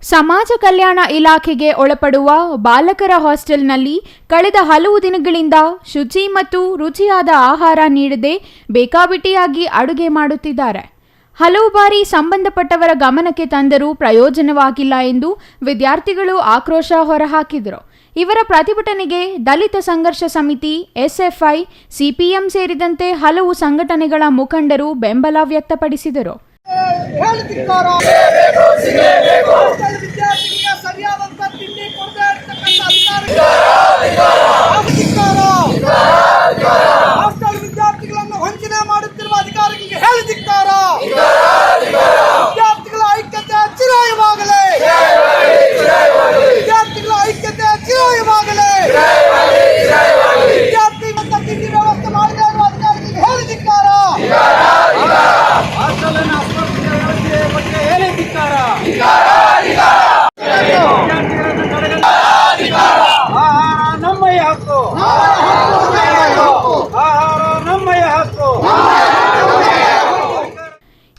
ಸಮಾಜ ಕಲ್ಯಾಣ ಇಲಾಖೆಗೆ ಒಳಪಡುವ ಬಾಲಕರ ಹಾಸ್ಟೆಲ್ನಲ್ಲಿ ಕಳೆದ ಹಲವು ದಿನಗಳಿಂದ ಶುಚಿ ಮತ್ತು ರುಚಿಯಾದ ಆಹಾರ ನೀಡದೆ ಬೇಕಾಬಿಟ್ಟಿಯಾಗಿ ಅಡುಗೆ ಮಾಡುತ್ತಿದ್ದಾರೆ. ಹಲವು ಬಾರಿ ಸಂಬಂಧಪಟ್ಟವರ ಗಮನಕ್ಕೆ ತಂದರೂ ಪ್ರಯೋಜನವಾಗಿಲ್ಲ ಎಂದು ವಿದ್ಯಾರ್ಥಿಗಳು ಆಕ್ರೋಶ ಹೊರಹಾಕಿದರು. ಇವರ ಪ್ರತಿಭಟನೆಗೆ ದಲಿತ ಸಂಘರ್ಷ ಸಮಿತಿ, SFI, CPM ಸೇರಿದಂತೆ ಹಲವು ಸಂಘಟನೆಗಳ ಮುಖಂಡರು ಬೆಂಬಲ ವ್ಯಕ್ತಪಡಿಸಿದರು. ವಿದ್ಯಾರ್ಥಿಗಳನ್ನು ವಂಚನೆ ಮಾಡುತ್ತಿರುವ ಅಧಿಕಾರಿಗಳಿಗೆ ಹೇಳಿದಿಕ್ಕಾರ. ವಿದ್ಯಾರ್ಥಿಗಳ ಐಕ್ಯತೆ ಚಿರಾಯವಾಗಲಿ. ವಿದ್ಯಾರ್ಥಿಗಳ ಐಕ್ಯತೆ ಚಿರಾಯವಾಗಲಿ. ವಿದ್ಯಾರ್ಥಿ ಮತ್ತು ತಿಂಡಿ ವ್ಯವಸ್ಥೆ ಮಾಡದೇ ಇರುವ ಅಧಿಕಾರಿಗಳಿಗೆ ಹೇಳಿದಿಕ್ಕಾರ. ಹಾಸ್ಟೆಲಿನ ಆಸ್ಪತ್ರೆಯ ವ್ಯವಸ್ಥೆ ಬಗ್ಗೆ ಹೇಳಿದಿಕ್ಕಾರ. ಆಹಾರ ನಮ್ಮಯ ಹಕ್ಕು.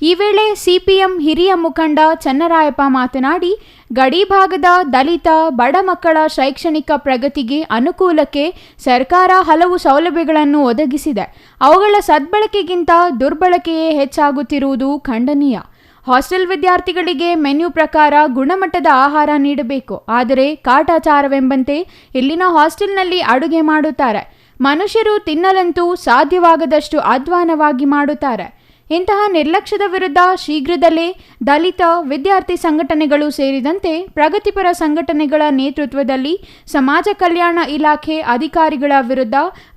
ಈ ವೇಳೆ CPM ಹಿರಿಯ ಮುಖಂಡ ಚನ್ನರಾಯಪ್ಪ ಮಾತನಾಡಿ, ಗಡಿ ಭಾಗದ ದಲಿತ ಬಡ ಮಕ್ಕಳ ಶೈಕ್ಷಣಿಕ ಪ್ರಗತಿಗೆ ಅನುಕೂಲಕ್ಕೆ ಸರ್ಕಾರ ಹಲವು ಸೌಲಭ್ಯಗಳನ್ನು ಒದಗಿಸಿದೆ. ಅವುಗಳ ಸದ್ಬಳಕೆಗಿಂತ ದುರ್ಬಳಕೆಯೇ ಹೆಚ್ಚಾಗುತ್ತಿರುವುದು ಖಂಡನೀಯ. ಹಾಸ್ಟೆಲ್ ವಿದ್ಯಾರ್ಥಿಗಳಿಗೆ ಮೆನ್ಯೂ ಪ್ರಕಾರ ಗುಣಮಟ್ಟದ ಆಹಾರ ನೀಡಬೇಕು. ಆದರೆ ಕಾಟಾಚಾರವೆಂಬಂತೆ ಇಲ್ಲಿನ ಹಾಸ್ಟೆಲ್ನಲ್ಲಿ ಅಡುಗೆ ಮಾಡುತ್ತಾರೆ. ಮನುಷ್ಯರು ತಿನ್ನಲಂತೂ ಸಾಧ್ಯವಾಗದಷ್ಟು ಅಧ್ವಾನವಾಗಿ ಮಾಡುತ್ತಾರೆ. ಇಂತಹ ನಿರ್ಲಕ್ಷ್ಯದ ವಿರುದ್ಧ ಶೀಘ್ರದಲ್ಲೇ ದಲಿತ ವಿದ್ಯಾರ್ಥಿ ಸಂಘಟನೆಗಳು ಸೇರಿದಂತೆ ಪ್ರಗತಿಪರ ಸಂಘಟನೆಗಳ ನೇತೃತ್ವದಲ್ಲಿ ಸಮಾಜ ಕಲ್ಯಾಣ ಇಲಾಖೆ ಅಧಿಕಾರಿಗಳ ವಿರುದ್ಧ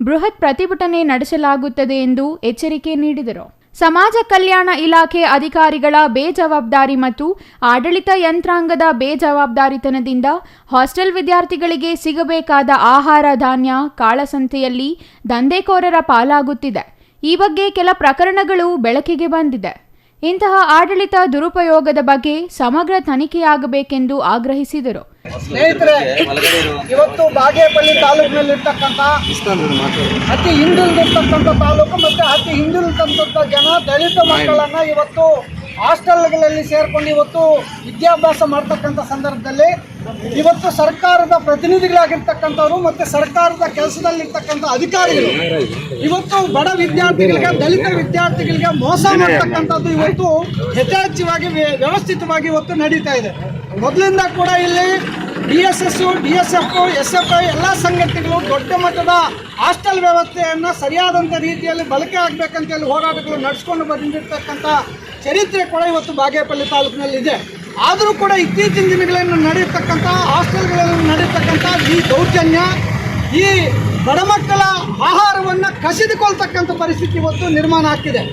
ಬೃಹತ್ ಪ್ರತಿಭಟನೆ ನಡೆಸಲಾಗುತ್ತದೆ ಎಂದು ಎಚ್ಚರಿಕೆ ನೀಡಿದರು. ಸಮಾಜ ಕಲ್ಯಾಣ ಇಲಾಖೆ ಅಧಿಕಾರಿಗಳ ಬೇಜವಾಬ್ದಾರಿ ಮತ್ತು ಆಡಳಿತ ಯಂತ್ರಾಂಗದ ಬೇಜವಾಬ್ದಾರಿತನದಿಂದ ಹಾಸ್ಟೆಲ್ ವಿದ್ಯಾರ್ಥಿಗಳಿಗೆ ಸಿಗಬೇಕಾದ ಆಹಾರ ಧಾನ್ಯ ಕಾಳಸಂತೆಯಲ್ಲಿ ದಂಧೆಕೋರರ ಪಾಲಾಗುತ್ತಿದೆ. ಈ ಬಗ್ಗೆ ಕೆಲ ಪ್ರಕರಣಗಳು ಬೆಳಕಿಗೆ ಬಂದಿದೆ. ಇಂತಹ ಆಡಳಿತ ದುರುಪಯೋಗದ ಬಗ್ಗೆ ಸಮಗ್ರ ತನಿಖೆಯಾಗಬೇಕೆಂದು ಆಗ್ರಹಿಸಿದರು. ಸ್ನೇಹಿತರೆ, ಇವತ್ತು ಬಾಗೇಪಲ್ಲಿ ತಾಲೂಕಿನಲ್ಲಿರ್ತಕ್ಕಂಥ ಅತಿ ಹಿಂದುಳಿದಿರ್ತಕ್ಕಂಥ ತಾಲೂಕು ಮತ್ತು ಅತಿ ಹಿಂದುಳಿದಂಥ ಜನ ದಲಿತ ಮಕ್ಕಳನ್ನು ಇವತ್ತು ಹಾಸ್ಟೆಲ್ಗಳಲ್ಲಿ ಸೇರ್ಕೊಂಡು ಇವತ್ತು ವಿದ್ಯಾಭ್ಯಾಸ ಮಾಡ್ತಕ್ಕಂಥ ಸಂದರ್ಭದಲ್ಲಿ ಇವತ್ತು ಸರ್ಕಾರದ ಪ್ರತಿನಿಧಿಗಳಾಗಿರ್ತಕ್ಕಂಥವ್ರು ಮತ್ತು ಸರ್ಕಾರದ ಕೆಲಸದಲ್ಲಿರ್ತಕ್ಕಂಥ ಅಧಿಕಾರಿಗಳು ಇವತ್ತು ಬಡ ವಿದ್ಯಾರ್ಥಿಗಳಿಗೆ, ದಲಿತ ವಿದ್ಯಾರ್ಥಿಗಳಿಗೆ ಮೋಸ ಮಾಡ್ತಕ್ಕಂಥದ್ದು ಇವತ್ತು ಯಥೇಚ್ಛವಾಗಿ ವ್ಯವಸ್ಥಿತವಾಗಿ ಇವತ್ತು ನಡೀತಾ ಇದೆ. ಮೊದಲಿಂದ ಕೂಡ ಇಲ್ಲಿ DSS, DSF, SFI ಎಲ್ಲ ಸಂಘಟನೆಗಳು ದೊಡ್ಡ ಮಟ್ಟದ ಹಾಸ್ಟೆಲ್ ವ್ಯವಸ್ಥೆಯನ್ನು ಸರಿಯಾದಂಥ ರೀತಿಯಲ್ಲಿ ಬಳಕೆ ಆಗಬೇಕಂತೇಳಿ ಹೋರಾಟಗಳು ನಡೆಸ್ಕೊಂಡು ಬಂದಿರತಕ್ಕಂಥ ಚರಿತ್ರೆ ಕೂಡ ಇವತ್ತು ಬಾಗೇಪಲ್ಲಿ ತಾಲೂಕಿನಲ್ಲಿದೆ. ಆದರೂ ಕೂಡ ಇತ್ತೀಚಿನ ದಿನಗಳಲ್ಲಿ ನಡೆಯತಕ್ಕಂಥ ಹಾಸ್ಟೆಲ್ಗಳಲ್ಲಿ ನಡೆಯತಕ್ಕಂಥ ಈ ದೌರ್ಜನ್ಯ, ಈ ಬಡ ಮಕ್ಕಳ ಆಹಾರವನ್ನು ಕಸಿದುಕೊಳ್ತಕ್ಕಂಥ ಪರಿಸ್ಥಿತಿ ಇವತ್ತು ನಿರ್ಮಾಣ ಆಗ್ತಿದೆ.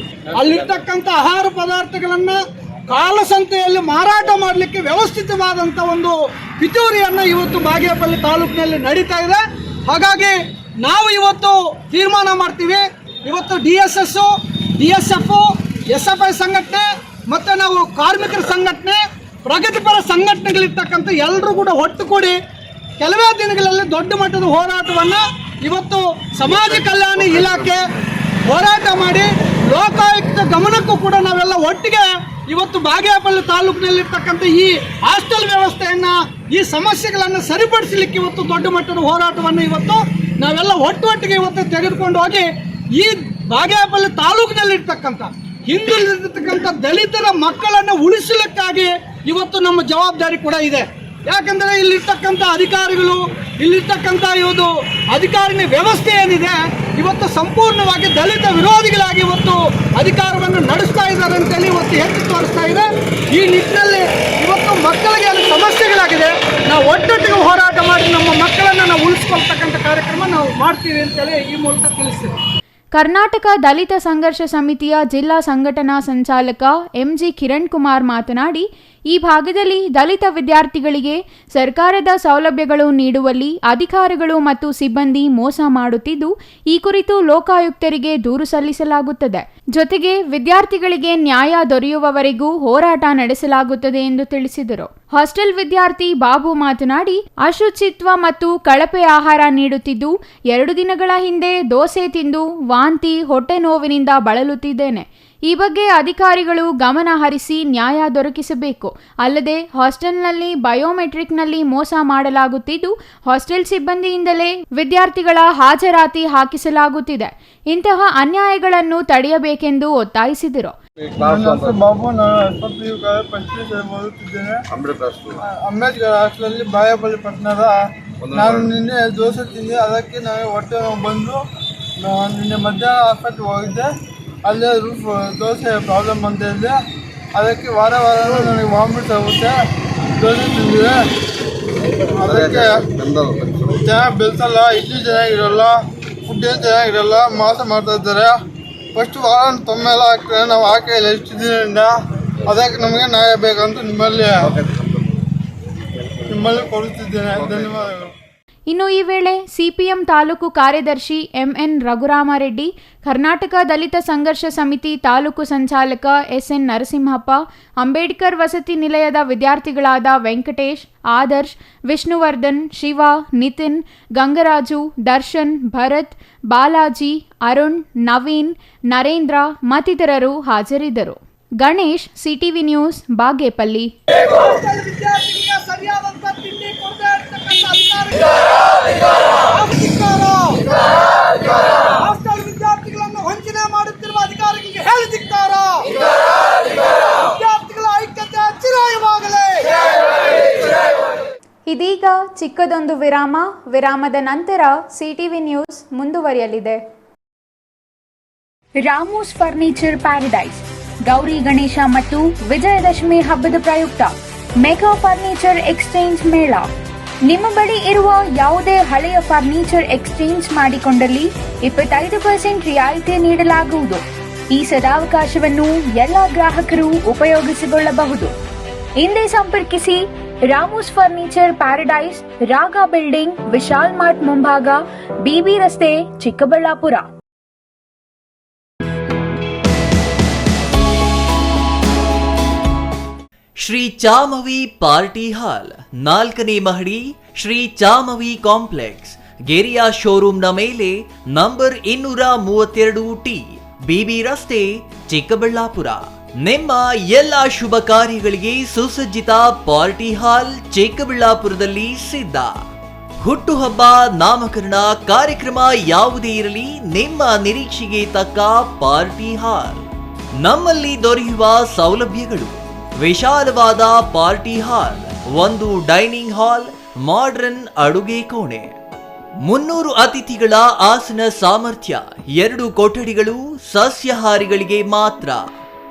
ಅಲ್ಲಿರ್ತಕ್ಕಂಥ ಆಹಾರ ಪದಾರ್ಥಗಳನ್ನು ಕಾಲಸಂತೆಯಲ್ಲಿ ಮಾರಾಟ ಮಾಡಲಿಕ್ಕೆ ವ್ಯವಸ್ಥಿತವಾದಂಥ ಒಂದು ಪಿತೂರಿಯನ್ನು ಇವತ್ತು ಬಾಗೇಪಲ್ಲಿ ತಾಲೂಕಿನಲ್ಲಿ ನಡೀತಾ ಇದೆ. ಹಾಗಾಗಿ ನಾವು ಇವತ್ತು ತೀರ್ಮಾನ ಮಾಡ್ತೀವಿ, ಇವತ್ತು DSS, DSF, SFI ಸಂಘಟನೆ ಮತ್ತು ನಾವು ಕಾರ್ಮಿಕರ ಸಂಘಟನೆ, ಪ್ರಗತಿಪರ ಸಂಘಟನೆಗಳಿರ್ತಕ್ಕಂಥ ಎಲ್ಲರೂ ಕೂಡ ಒಟ್ಟುಗೂಡಿ ಕೆಲವೇ ದಿನಗಳಲ್ಲಿ ದೊಡ್ಡ ಮಟ್ಟದ ಹೋರಾಟವನ್ನು ಇವತ್ತು ಸಮಾಜ ಕಲ್ಯಾಣ ಇಲಾಖೆ ಹೋರಾಟ ಮಾಡಿ ಲೋಕಾಯುಕ್ತ ಗಮನಕ್ಕೂ ಕೂಡ ನಾವೆಲ್ಲ ಒಟ್ಟಿಗೆ ಇವತ್ತು ಬಾಗೇಪಲ್ಲಿ ತಾಲೂಕಿನಲ್ಲಿರ್ತಕ್ಕಂಥ ಈ ಹಾಸ್ಟೆಲ್ ವ್ಯವಸ್ಥೆಯನ್ನು, ಈ ಸಮಸ್ಯೆಗಳನ್ನು ಸರಿಪಡಿಸಲಿಕ್ಕೆ ಇವತ್ತು ದೊಡ್ಡ ಮಟ್ಟದ ಹೋರಾಟವನ್ನು ಇವತ್ತು ನಾವೆಲ್ಲ ಒಟ್ಟೊಟ್ಟಿಗೆ ಇವತ್ತು ತೆಗೆದುಕೊಂಡು ಹೋಗಿ ಈ ಬಾಗೇಪಲ್ಲಿ ತಾಲೂಕಿನಲ್ಲಿರ್ತಕ್ಕಂಥ ಹಿಂದುಳಿದಿರ್ತಕ್ಕಂಥ ದಲಿತರ ಮಕ್ಕಳನ್ನು ಉಳಿಸಲಿಕ್ಕಾಗಿ ಇವತ್ತು ನಮ್ಮ ಜವಾಬ್ದಾರಿ ಕೂಡ ಇದೆ. ಯಾಕಂದರೆ ಇಲ್ಲಿರ್ತಕ್ಕಂಥ ಅಧಿಕಾರಿಗಳು, ಇಲ್ಲಿರ್ತಕ್ಕಂಥ ಇವತ್ತು ಅಧಿಕಾರಿನ ವ್ಯವಸ್ಥೆ ಏನಿದೆ ಇವತ್ತು ಸಂಪೂರ್ಣವಾಗಿ ದಲಿತ ವಿರೋಧಿಗಳಾಗಿ ಇವತ್ತು ಅಧಿಕಾರವನ್ನು ನಡೆಸ್ತಾ ಇದ್ದಾರೆ ಅಂತೇಳಿ ಇವತ್ತು ಎತ್ತಿ ತೋರಿಸ್ತಾ ಇದೆ. ಈ ನಿಟ್ಟಿನಲ್ಲಿ ಇವತ್ತು ಮಕ್ಕಳಿಗೆ ಅಲ್ಲಿ ಸಮಸ್ಯೆಗಳಾಗಿದೆ. ನಾವು ಒಟ್ಟೊಟ್ಟಿಗೆ ಹೋರಾಟ ಮಾಡಿ ನಮ್ಮ ಮಕ್ಕಳನ್ನು ನಾವು ಉಳಿಸ್ಕೊಳ್ತಕ್ಕಂಥ ಕಾರ್ಯಕ್ರಮ ನಾವು ಮಾಡ್ತೀವಿ ಅಂತೇಳಿ ಈ ಮೂಲಕ ತಿಳಿಸ್ತೀವಿ. ಕರ್ನಾಟಕ ದಲಿತ ಸಂಘರ್ಷ ಸಮಿತಿಯ ಜಿಲ್ಲಾ ಸಂಘಟನಾ ಸಂಚಾಲಕ MG ಕಿರಣ್ ಕುಮಾರ್ ಮಾತನಾಡಿ, ಈ ಭಾಗದಲ್ಲಿ ದಲಿತ ವಿದ್ಯಾರ್ಥಿಗಳಿಗೆ ಸರ್ಕಾರದ ಸೌಲಭ್ಯಗಳು ನೀಡುವಲ್ಲಿ ಅಧಿಕಾರಿಗಳು ಮತ್ತು ಸಿಬ್ಬಂದಿ ಮೋಸ ಮಾಡುತ್ತಿದ್ದು, ಈ ಕುರಿತು ಲೋಕಾಯುಕ್ತರಿಗೆ ದೂರು ಸಲ್ಲಿಸಲಾಗುತ್ತದೆ. ಜೊತೆಗೆ ವಿದ್ಯಾರ್ಥಿಗಳಿಗೆ ನ್ಯಾಯ ದೊರೆಯುವವರೆಗೂ ಹೋರಾಟ ನಡೆಸಲಾಗುತ್ತದೆ ಎಂದು ತಿಳಿಸಿದರು. ಹಾಸ್ಟೆಲ್ ವಿದ್ಯಾರ್ಥಿ ಬಾಬು ಮಾತನಾಡಿ, ಅಶುಚಿತ್ವ ಮತ್ತು ಕಳಪೆ ಆಹಾರ ನೀಡುತ್ತಿದ್ದು 2 ದಿನಗಳ ಹಿಂದೆ ದೋಸೆ ತಿಂದು ವಾಂತಿ, ಹೊಟ್ಟೆ ನೋವಿನಿಂದ ಬಳಲುತ್ತಿದ್ದೇನೆ. ಈ ಬಗ್ಗೆ ಅಧಿಕಾರಿಗಳು ಗಮನ ಹರಿಸಿ ನ್ಯಾಯ ದೊರಕಿಸಬೇಕು. ಅಲ್ಲದೆ ಹಾಸ್ಟೆಲ್ನಲ್ಲಿ ಬಯೋಮೆಟ್ರಿಕ್ನಲ್ಲಿ ಮೋಸ ಮಾಡಲಾಗುತ್ತಿದ್ದು, ಹಾಸ್ಟೆಲ್ ಸಿಬ್ಬಂದಿಯಿಂದಲೇ ವಿದ್ಯಾರ್ಥಿಗಳ ಹಾಜರಾತಿ ಹಾಕಿಸಲಾಗುತ್ತಿದೆ. ಇಂತಹ ಅನ್ಯಾಯಗಳನ್ನು ತಡೆಯಬೇಕೆಂದು ಒತ್ತಾಯಿಸಿದರು. ನನ್ನ ಹೆಸರು ಬಾಬು, ನಾನು ಓದುತ್ತಿದ್ದೇನೆ. ಅಂಬೇಡ್ಕರ್ ಹಾಸ್ಟೆಲಲ್ಲಿ ಬಾಗೇಪಲ್ಲಿ ಪಟ್ಟಣದ. ನಾನು ನಿನ್ನೆ ದೋಸೆ ತಿಂದೆ, ಅದಕ್ಕೆ ನನಗೆ ಹೊಟ್ಟೆ ನೋವು ಬಂದು ನಿನ್ನೆ ಮಧ್ಯಾಹ್ನ ಹಾಸ್ಪಿಟ್ಲ್ಗೆ ಹೋಗಿದ್ದೆ. ಅಲ್ಲೇ ದೋಸೆ ಪ್ರಾಬ್ಲಮ್ ಅಂತ ಇದೆ, ಅದಕ್ಕೆ ವಾರ ನನಗೆ ವಾಮಿಟ್ ಆಗುತ್ತೆ. ದೋಸೆ ತಿಂದಿದೆ, ಅದಕ್ಕೆ ಚೆನ್ನಾಗಿ ಬೆಳೆಸಲ್ಲ, ಇಡ್ಲಿ ಚೆನ್ನಾಗಿರಲ್ಲ, ಫುಡ್ ಏನು ಚೆನ್ನಾಗಿರಲ್ಲ, ಮೋಸ ಮಾಡ್ತಾ ಇದ್ದಾರೆ. ಫಸ್ಟ್ ವಾರ ತೊಮ್ಮೆಲ್ಲ ಹಾಕ್ತಾರೆ, ನಾವು ಹಾಕಿಲ್ಲ ಎಷ್ಟು ದಿನದಿಂದ. ಅದಕ್ಕೆ ನಮಗೆ ನ್ಯಾಯ ಬೇಕಂತ ನಿಮ್ಮಲ್ಲಿ ಕೊಡುತ್ತಿದ್ದೇನೆ. ಧನ್ಯವಾದಗಳು. ಇನ್ನು ಈ ವೇಳೆ ಸಿಪಿಎಂ ತಾಲೂಕು ಕಾರ್ಯದರ್ಶಿ MN ರಘುರಾಮರೆಡ್ಡಿ, ಕರ್ನಾಟಕ ದಲಿತ ಸಂಘರ್ಷ ಸಮಿತಿ ತಾಲೂಕು ಸಂಚಾಲಕ SN ನರಸಿಂಹಪ್ಪ, ಅಂಬೇಡ್ಕರ್ ವಸತಿ ನಿಲಯದ ವಿದ್ಯಾರ್ಥಿಗಳಾದ ವೆಂಕಟೇಶ್, ಆದರ್ಶ್, ವಿಷ್ಣುವರ್ಧನ್, ಶಿವ, ನಿತಿನ್, ಗಂಗರಾಜು, ದರ್ಶನ್, ಭರತ್, ಬಾಲಾಜಿ, ಅರುಣ್, ನವೀನ್, ನರೇಂದ್ರ ಮತ್ತಿತರರು ಹಾಜರಿದ್ದರು. Ganesh, CTV news, Bagepalli. ವಿದ್ಯಾರ್ಥಿಗಳಿಗೆ ಸರಿಯಾದಂತ ತಿಂಡಿ ಕೊಡದೇ ಇರ್ತಕ್ಕಂಥ ಹಾಸ್ಟೆಲ್ ವಿದ್ಯಾರ್ಥಿಗಳನ್ನು ವಂಚನೆ ಮಾಡುತ್ತಿರುವ ಅಧಿಕಾರಿಗಳಿಗೆ ಹೇಳಿ ಧಿಕ್ಕಾರ. ವಿದ್ಯಾರ್ಥಿಗಳ ಇದೀಗ ಚಿಕ್ಕದೊಂದು ವಿರಾಮದ ನಂತರ ಸಿಟಿವಿ ನ್ಯೂಸ್ ಮುಂದುವರಿಯಲಿದೆ. ರಾಮೂಸ್ ಫರ್ನಿಚರ್ ಪ್ಯಾರಡೈಸ್ ಗೌರಿ ಗಣೇಶ ಮತ್ತು ವಿಜಯದಶಮಿ ಹಬ್ಬದ ಪ್ರಯುಕ್ತ ಮೆಗಾ ಫರ್ನಿಚರ್ ಎಕ್ಸ್ಚೇಂಜ್ ಮೇಳ. ನಿಮ್ಮ ಬಳಿ ಇರುವ ಯಾವುದೇ ಹಳೆಯ ಫರ್ನಿಚರ್ ಎಕ್ಸ್ಚೇಂಜ್ ಮಾಡಿಕೊಂಡಲ್ಲಿ 25% ರಿಯಾಯಿತಿ ನೀಡಲಾಗುವುದು. ಈ ಸದಾವಕಾಶವನ್ನು ಎಲ್ಲ ಗ್ರಾಹಕರು ಉಪಯೋಗಿಸಿಕೊಳ್ಳಬಹುದು. ಹಿಂದೆ ಸಂಪರ್ಕಿಸಿ ರಾಮೂಸ್ ಫರ್ನಿಚರ್ ಪ್ಯಾರಡೈಸ್, ರಾಗ ಬಿಲ್ಡಿಂಗ್, ವಿಶಾಲ್ ಮಾರ್ಟ್ ಮುಂಭಾಗ, ಬಿಬಿ ರಸ್ತೆ, ಚಿಕ್ಕಬಳ್ಳಾಪುರ. ಶ್ರೀ ಚಾಮವಿ ಪಾರ್ಟಿ ಹಾಲ್ 4ನೇ ಮಹಡಿ, ಶ್ರೀ ಚಾಮವಿ ಕಾಂಪ್ಲೆಕ್ಸ್, ಗೆರಿಯಾ ಶೋರೂಮ್ನ ಮೇಲೆ, ನಂಬರ್ 232T, ಬಿಬಿ ರಸ್ತೆ, ಚಿಕ್ಕಬಳ್ಳಾಪುರ. ನಿಮ್ಮ ಎಲ್ಲ ಶುಭ ಕಾರ್ಯಗಳಿಗೆ ಸುಸಜ್ಜಿತ ಪಾರ್ಟಿ ಹಾಲ್ ಚಿಕ್ಕಬಳ್ಳಾಪುರದಲ್ಲಿ ಸಿದ್ಧ. ಹುಟ್ಟುಹಬ್ಬ, ನಾಮಕರಣ, ಕಾರ್ಯಕ್ರಮ ಯಾವುದೇ ಇರಲಿ, ನಿಮ್ಮ ನಿರೀಕ್ಷೆಗೆ ತಕ್ಕ ಪಾರ್ಟಿ ಹಾಲ್. ನಮ್ಮಲ್ಲಿ ದೊರೆಯುವ ಸೌಲಭ್ಯಗಳು: ವಿಶಾಲವಾದ party hall, 1 dining hall, modern ಅಡುಗೆ ಕೋಣೆ, 300 ಅತಿಥಿಗಳ ಆಸನ ಸಾಮರ್ಥ್ಯ, 2 ಕೊಠಡಿಗಳು ಸಸ್ಯಾಹಾರಿಗಳಿಗೆ ಮಾತ್ರ,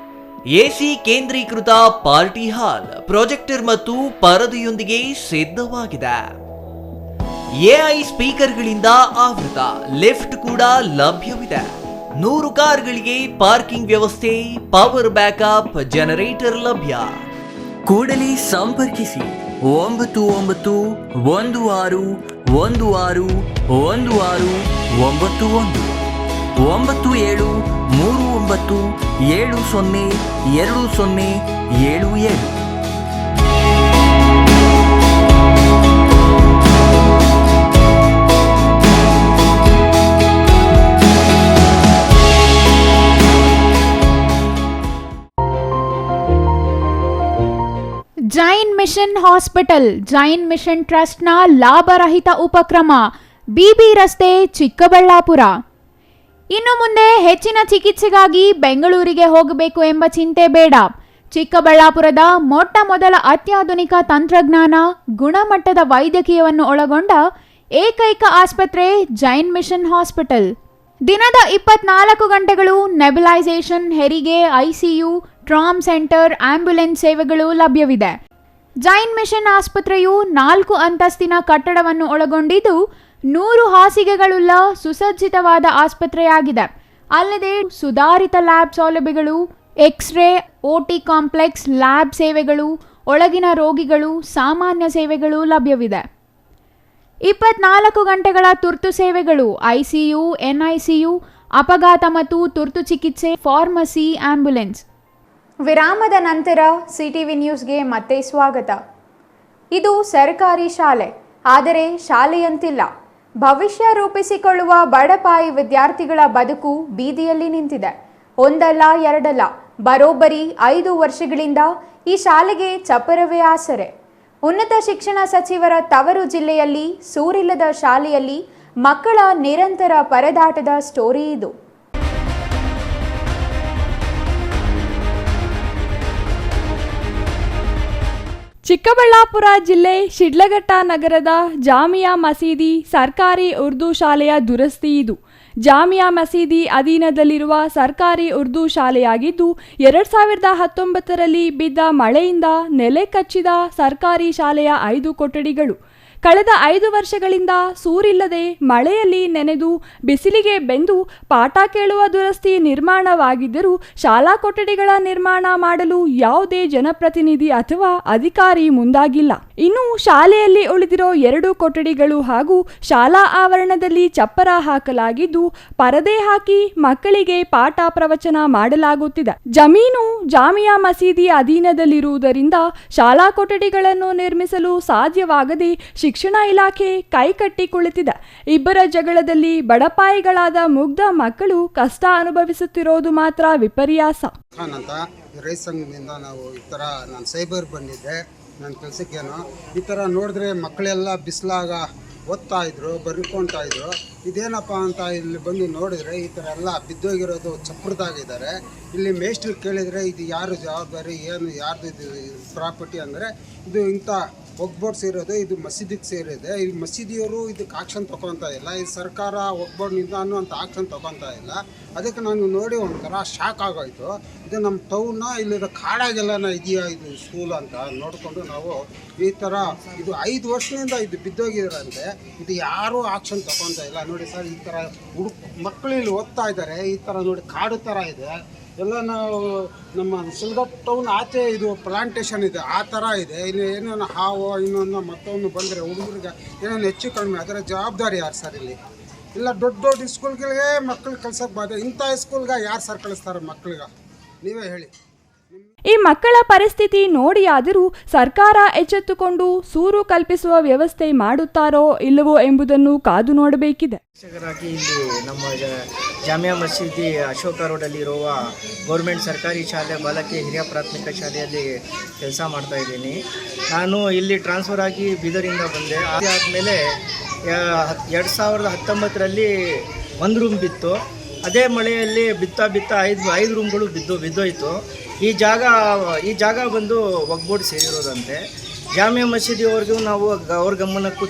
ಎಸಿ ಕೇಂದ್ರೀಕೃತ ಪಾರ್ಟಿ ಹಾಲ್, ಪ್ರೊಜೆಕ್ಟರ್ ಮತ್ತು ಪರದೆಯೊಂದಿಗೆ ಸಿದ್ಧವಾಗಿದೆ. ಎಐ ಸ್ಪೀಕರ್ಗಳಿಂದ ಆವೃತ, ಲಿಫ್ಟ್ ಕೂಡ ಲಭ್ಯವಿದೆ. 100 ಕಾರ್ಗಳಿಗೆ ಪಾರ್ಕಿಂಗ್ ವ್ಯವಸ್ಥೆ, ಪವರ್ ಬ್ಯಾಕಪ್ ಜನರೇಟರ್ ಲಭ್ಯ. ಕೂಡಲೇ ಸಂಪರ್ಕಿಸಿ 9916161691 9739702077. Jain mission hospital, Jain mission ಟ್ರಸ್ಟ್ನ ಲಾಭರಹಿತ ಉಪಕ್ರಮ, ಬಿಬಿ ರಸ್ತೆ, ಚಿಕ್ಕಬಳ್ಳಾಪುರ. ಇನ್ನು ಮುಂದೆ ಹೆಚ್ಚಿನ ಚಿಕಿತ್ಸೆಗಾಗಿ ಬೆಂಗಳೂರಿಗೆ ಹೋಗಬೇಕು ಎಂಬ ಚಿಂತೆ ಬೇಡ. ಚಿಕ್ಕಬಳ್ಳಾಪುರದ ಮೊಟ್ಟ ಮೊದಲ ಅತ್ಯಾಧುನಿಕ ತಂತ್ರಜ್ಞಾನ, ಗುಣಮಟ್ಟದ ವೈದ್ಯಕೀಯವನ್ನು ಒಳಗೊಂಡ ಏಕೈಕ ಆಸ್ಪತ್ರೆ ಜೈನ್ ಮಿಷನ್ ಹಾಸ್ಪಿಟಲ್. ದಿನದ 24 ಗಂಟೆಗಳು ನೆಬುಲೈಸೇಷನ್, ಹೆರಿಗೆ, ಐಸಿಯು, ಟ್ರಾಮ್ ಸೆಂಟರ್, ಆಂಬ್ಯುಲೆನ್ಸ್ ಸೇವೆಗಳು ಲಭ್ಯವಿದೆ. ಜೈನ್ ಮಿಷನ್ ಆಸ್ಪತ್ರೆಯು 4 ಅಂತಸ್ತಿನ ಕಟ್ಟಡವನ್ನು ಒಳಗೊಂಡಿದ್ದು 100 ಹಾಸಿಗೆಗಳುಳ್ಳ ಸುಸಜ್ಜಿತವಾದ ಆಸ್ಪತ್ರೆಯಾಗಿದೆ. ಅಲ್ಲದೆ ಸುಧಾರಿತ ಲ್ಯಾಬ್ ಸೌಲಭ್ಯಗಳು, ಎಕ್ಸ್ರೇ, ಓಟಿ ಕಾಂಪ್ಲೆಕ್ಸ್, ಲ್ಯಾಬ್ ಸೇವೆಗಳು, ಒಳಗಿನ ರೋಗಿಗಳು, ಸಾಮಾನ್ಯ ಸೇವೆಗಳು ಲಭ್ಯವಿದೆ. 24 ಗಂಟೆಗಳ ತುರ್ತು ಸೇವೆಗಳು, ಐಸಿಯು, ಎನ್ಐಸಿಯು, ಅಪಘಾತ ಮತ್ತು ತುರ್ತು ಚಿಕಿತ್ಸೆ, ಫಾರ್ಮಸಿ, ಆಂಬ್ಯುಲೆನ್ಸ್. ವಿರಾಮದ ನಂತರ ಸಿಟಿವಿ ನ್ಯೂಸ್ಗೆ ಮತ್ತೆ ಸ್ವಾಗತ. ಇದು ಸರ್ಕಾರಿ ಶಾಲೆ, ಆದರೆ ಶಾಲೆಯಂತಿಲ್ಲ. ಭವಿಷ್ಯ ರೂಪಿಸಿಕೊಳ್ಳುವ ಬಡಪಾಯಿ ವಿದ್ಯಾರ್ಥಿಗಳ ಬದುಕು ಬೀದಿಯಲ್ಲಿ ನಿಂತಿದೆ. ಒಂದಲ್ಲ ಎರಡಲ್ಲ, ಬರೋಬ್ಬರಿ 5 ವರ್ಷಗಳಿಂದ ಈ ಶಾಲೆಗೆ ಚಪ್ಪರವೇ ಆಸರೆ. ಉನ್ನತ ಶಿಕ್ಷಣ ಸಚಿವರ ತವರು ಜಿಲ್ಲೆಯಲ್ಲಿ ಸೂರಿಲ್ಲದ ಶಾಲೆಯಲ್ಲಿ ಮಕ್ಕಳ ನಿರಂತರ ಪರದಾಟದ ಸ್ಟೋರಿ ಇದು. ಚಿಕ್ಕಬಳ್ಳಾಪುರ ಜಿಲ್ಲೆ ಶಿಡ್ಲಘಟ್ಟ ನಗರದ ಜಾಮಿಯಾ ಮಸೀದಿ ಸರ್ಕಾರಿ ಉರ್ದು ಶಾಲೆಯ ದುರಸ್ತಿ ಇದು. ಜಾಮಿಯಾ ಮಸೀದಿ ಅಧೀನದಲ್ಲಿರುವ ಸರ್ಕಾರಿ ಉರ್ದು ಶಾಲೆಯಾಗಿದ್ದು 2019ರಲ್ಲಿ ಬಿದ್ದ ಮಳೆಯಿಂದ ನೆಲೆ ಕಚ್ಚಿದ ಸರ್ಕಾರಿ ಶಾಲೆಯ 5 ಕೊಠಡಿಗಳು. ಕಳೆದ 5 ವರ್ಷಗಳಿಂದ ಸೂರಿಲ್ಲದೆ ಮಳೆಯಲ್ಲಿ ನೆನೆದು ಬಿಸಿಲಿಗೆ ಬೆಂದು ಪಾಠ ಕೇಳುವ ದುರಸ್ತಿ ನಿರ್ಮಾಣವಾಗಿದ್ದರೂ ಶಾಲಾ ಕೊಠಡಿಗಳ ನಿರ್ಮಾಣ ಮಾಡಲು ಯಾವುದೇ ಜನಪ್ರತಿನಿಧಿ ಅಥವಾ ಅಧಿಕಾರಿ ಮುಂದಾಗಿಲ್ಲ. ಇನ್ನು ಶಾಲೆಯಲ್ಲಿ ಉಳಿದಿರೋ 2 ಕೊಠಡಿಗಳು ಹಾಗೂ ಶಾಲಾ ಆವರಣದಲ್ಲಿ ಚಪ್ಪರ ಹಾಕಲಾಗಿದ್ದು ಪರದೆ ಹಾಕಿ ಮಕ್ಕಳಿಗೆ ಪಾಠ ಪ್ರವಚನ ಮಾಡಲಾಗುತ್ತಿದೆ. ಜಮೀನು ಜಾಮಿಯಾ ಮಸೀದಿ ಅಧೀನದಲ್ಲಿರುವುದರಿಂದ ಶಾಲಾ ಕೊಠಡಿಗಳನ್ನು ನಿರ್ಮಿಸಲು ಸಾಧ್ಯವಾಗದೆ ಶಿಕ್ಷಣ ಇಲಾಖೆ ಕೈಕಟ್ಟಿ ಕುಳಿತಿದೆ. ಇಬ್ಬರ ಜಗಳದಲ್ಲಿ ಬಡಪಾಯಿಗಳಾದ ಮುಗ್ಧ ಮಕ್ಕಳು ಕಷ್ಟ ಅನುಭವಿಸುತ್ತಿರೋದು ಮಾತ್ರ ವಿಪರ್ಯಾಸ. ಅಂತ ರೈತ ಸಂಘದಿಂದ ನಾವು ಈ ಥರ ನಾನು ಸೈಬರ್ ಬಂದಿದ್ದೆ ನನ್ನ ಕೆಲಸಕ್ಕೇನೋ. ಈ ಥರ ನೋಡಿದ್ರೆ ಮಕ್ಕಳೆಲ್ಲ ಬಿಸಿಲಾಗ ಓದ್ತಾ ಇದ್ರು, ಬರ್ಕೊಳ್ತಾ ಇದ್ರು. ಇದೇನಪ್ಪ ಅಂತ ಇಲ್ಲಿ ಬಂದು ನೋಡಿದ್ರೆ ಈ ಥರ ಎಲ್ಲ ಬಿದ್ದೋಗಿರೋದು ಚಪ್ರದಾಗಿದ್ದಾರೆ. ಇಲ್ಲಿ ಮೇಸ್ಟ್ರಿಗೆ ಕೇಳಿದರೆ ಇದು ಯಾರು ಜವಾಬ್ದಾರಿ, ಏನು ಯಾರ್ದು ಇದು ಪ್ರಾಪರ್ಟಿ ಅಂದರೆ ಇದು ಇಂಥ ಒಗ್ಬೋರ್ಡ್ ಸೇರೋದು, ಇದು ಮಸೀದಿಗೆ ಸೇರಿದೆ. ಈ ಮಸೀದಿಯವರು ಇದಕ್ಕೆ ಆಕ್ಷನ್ ತೊಗೊತಾ ಇಲ್ಲ. ಈ ಸರ್ಕಾರ ಒಗ್ಬೋರ್ಡ್ನಿಂದ ಅನ್ನುವಂಥ ಆಕ್ಷನ್ ತೊಗೊತಾ ಇಲ್ಲ. ಅದಕ್ಕೆ ನಾನು ನೋಡಿ ಒಂಥರ ಶಾಕ್ ಆಗೋಯ್ತು. ಇದು ನಮ್ಮ ಟೌನ್ನ ಇಲ್ಲಿರೋ ಕಾಡಾಗೆಲ್ಲ ಇದೆಯಾ ಇದು ಸ್ಕೂಲ್ ಅಂತ ನೋಡಿಕೊಂಡು ನಾವು ಈ ಥರ ಇದು 5 ವರ್ಷದಿಂದ ಇದು ಬಿದ್ದೋಗಿದ್ರಂತೆ. ಇದು ಯಾರೂ ಆಕ್ಷನ್ ತೊಗೊತಾ ಇಲ್ಲ. ನೋಡಿ ಸರ್, ಈ ಥರ ಮಕ್ಕಳು ಇಲ್ಲಿ ಓದ್ತಾ ಇದ್ದಾರೆ. ಈ ಥರ ನೋಡಿ ಕಾಡು ಥರ ಇದೆ ಎಲ್ಲ. ನಾವು ನಮ್ಮ ಸಿಲ್ಗಟ್ ಟೌನ್ ಆಚೆ ಇದು ಪ್ಲಾಂಟೇಶನ್ ಇದೆ, ಆ ಥರ ಇದೆ. ಇಲ್ಲಿ ಏನೇನು ಹಾವು ಇನ್ನೊಂದು ಮತ್ತೊಂದು ಬಂದರೆ ಹುಡುಗರಿಗೆ ಏನೇನು ಹೆಚ್ಚು ಕಡಿಮೆ ಅದರ ಜವಾಬ್ದಾರಿ ಯಾರು ಸರ್? ಇಲ್ಲಿ ಇಲ್ಲ ದೊಡ್ಡ ದೊಡ್ಡ ಸ್ಕೂಲ್ಗಳಿಗೆ ಮಕ್ಕಳು ಕಳ್ಸೋಕ್ಕೆ ಬಾರ್ದು, ಇಂಥ ಸ್ಕೂಲ್ಗೆ ಯಾರು ಸರ್ ಕಳಿಸ್ತಾರೆ ಮಕ್ಕಳಿಗೆ? ನೀವೇ ಹೇಳಿ. ಈ ಮಕ್ಕಳ ಪರಿಸ್ಥಿತಿ ನೋಡಿಯಾದರೂ ಸರ್ಕಾರ ಎಚ್ಚೆತ್ತುಕೊಂಡು ಸೂರು ಕಲ್ಪಿಸುವ ವ್ಯವಸ್ಥೆ ಮಾಡುತ್ತಾರೋ ಇಲ್ಲವೋ ಎಂಬುದನ್ನು ಕಾದು ನೋಡಬೇಕಿದೆ. ಶಿಕ್ಷಕರಾಗಿ ಇಲ್ಲಿ ನಮ್ಮ ಜಾಮಿಯಾ ಮಸೀದಿ ಅಶೋಕ ರೋಡಲ್ಲಿರುವ ಗೌರ್ಮೆಂಟ್ ಸರ್ಕಾರಿ ಶಾಲೆ ಬಾಲಕಿ ಹಿರಿಯ ಪ್ರಾಥಮಿಕ ಶಾಲೆಯಲ್ಲಿ ಕೆಲಸ ಮಾಡ್ತಾ ಇದ್ದೀನಿ. ನಾನು ಇಲ್ಲಿ ಟ್ರಾನ್ಸ್ಫರ್ ಆಗಿ ಬೀದರಿಂದ ಬಂದೆ. ಆದಮೇಲೆ 2019ರಲ್ಲಿ 1 ರೂಮ್ ಬಿತ್ತು. ಅದೇ ಮಳೆಯಲ್ಲಿ ಬಿತ್ತಾ 5 ರೂಮ್ಗಳು ಬಿದ್ದೋಯ್ತು. ಈ ಜಾಗ ಬಂದು ಒಗ್ಬೋರ್ಡ್ ಸೇರಿರೋದಂತೆ. ಜಾಮಿಯಾ ಮಸೀದಿಯವ್ರಿಗೂ ನಾವು ಅವ್ರ ಗಮನಕ್ಕೂ